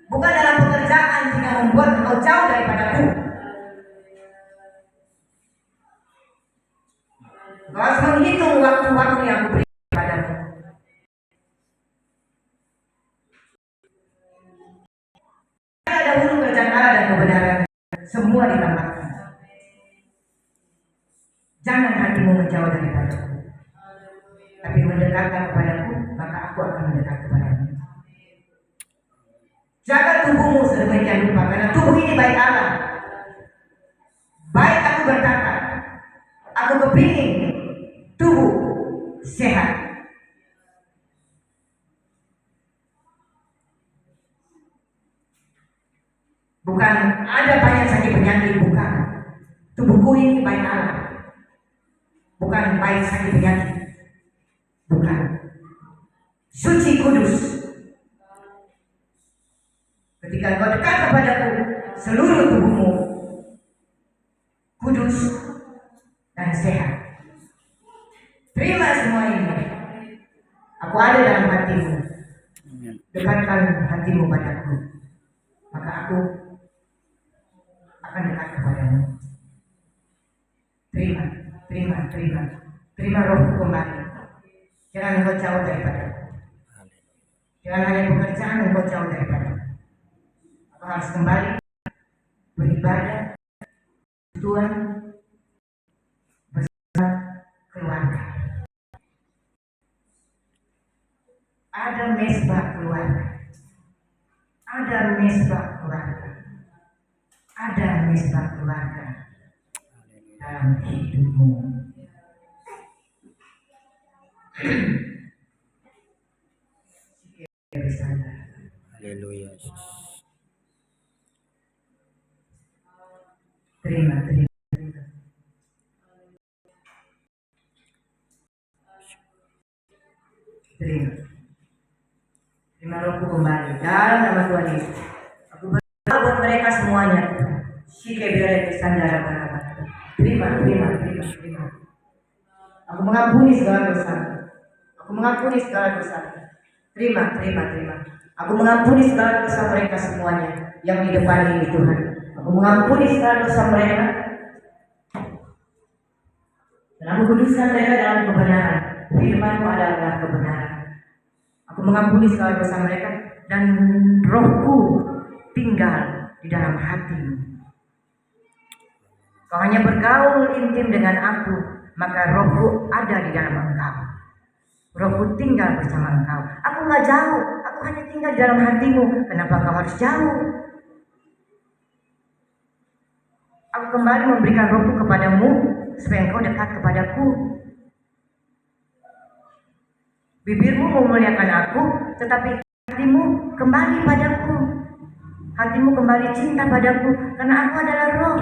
Bukan dalam pekerjaan sehingga membuat engkau jauh daripadaku. Kau harus menghitung waktu-waktu yang aku berikan kepadamu. Ada dahulu kerjaan Allah dan kebenaran, semua ditambahkan. Jangan hatimu menjauh daripadaku, tapi mendekatkan kepadaku, maka aku akan mendekat kepadamu. Jaga tubuhmu sedemikian rupa, karena tubuh ini baik Allah. Baik aku berkata, aku kepingin tubuh sehat. Bukan ada banyak sakit penyakit, bukan. Tubuhku ini baik Allah. Bukan baik sakit penyakit, bukan. Suci kudus. Ketika kau dekat kepadaku, seluruh tubuhmu kudus dan sehat. Terima semua ini. Aku ada dalam hatimu. Dekatkan hatimu padaku, maka aku akan dekat kepadamu. Terima rohku kembali. Jangan engkau jauh daripadaku. Jangan hanya pekerjaan engkau jauh daripadaku. Aku harus kembali beribadah Tuhan bersama keluarga. Ada mesbah keluarga. Ada mesbah keluarga. Ada mesbah keluarga dalam hidupmu. Haleluya Yesus. Terima. Terima rohku kembali dalam nama Tuhan Yesus. Aku berdoa buat mereka semuanya. Terima. Aku mengampuni segala dosa. Terima. Aku mengampuni segala dosa mereka semuanya yang di depan ini Tuhan. Aku mengampuni segala dosa mereka. Dan aku kuduskan mereka dalam kebenaran. Firman-Mu adalah kebenaran. Aku mengampuni segala dosa mereka dan rohku tinggal di dalam hatimu. Kau hanya bergaul intim dengan aku, maka rohku ada di dalam engkau. Rohku tinggal bersama engkau. Aku nggak jauh, aku hanya tinggal di dalam hatimu. Kenapa kau harus jauh? Aku kembali memberikan rohku kepadamu supaya engkau dekat kepadaku. Bibirmu memuliakan aku, tetapi hatimu kembali padaku. Hatimu kembali cinta padaku, karena aku adalah roh.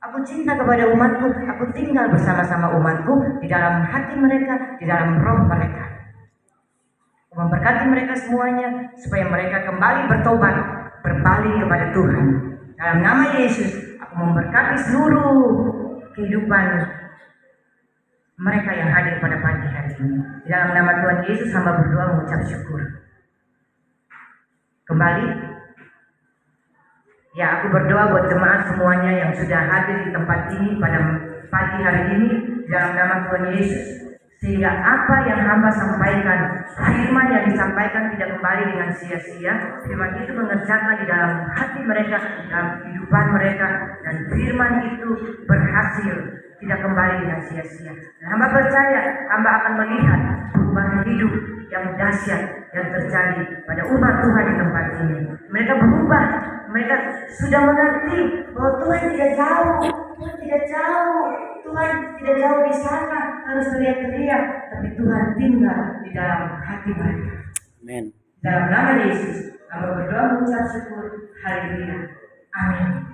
Aku cinta kepada umatku, aku tinggal bersama-sama umatku di dalam hati mereka, di dalam roh mereka. Aku memberkati mereka semuanya supaya mereka kembali bertobat, berbalik kepada Tuhan. Dalam nama Yesus, aku memberkati seluruh kehidupan mereka yang hadir pada pagi hari ini. Di dalam nama Tuhan Yesus hamba berdoa mengucap syukur. Kembali, ya aku berdoa buat jemaat semuanya yang sudah hadir di tempat ini pada pagi hari ini di dalam nama Tuhan Yesus, sehingga apa yang hamba sampaikan, firman yang disampaikan tidak kembali dengan sia-sia. Firman itu mengerjakan di dalam hati mereka, dalam kehidupan mereka, dan firman itu berhasil, tidak kembali dengan sia-sia. Dan hamba percaya, hamba akan melihat perubahan hidup yang dahsyat yang terjadi pada umat Tuhan di tempat ini. Mereka berubah, mereka sudah mengerti bahwa Tuhan tidak jauh, Tuhan tidak jauh, Tuhan tidak jauh di sana harus teriak-teriak, tapi Tuhan tinggal di dalam hati mereka. Amin. Dalam nama Yesus, hamba berdoa mengucap syukur. Haleluya. Amin.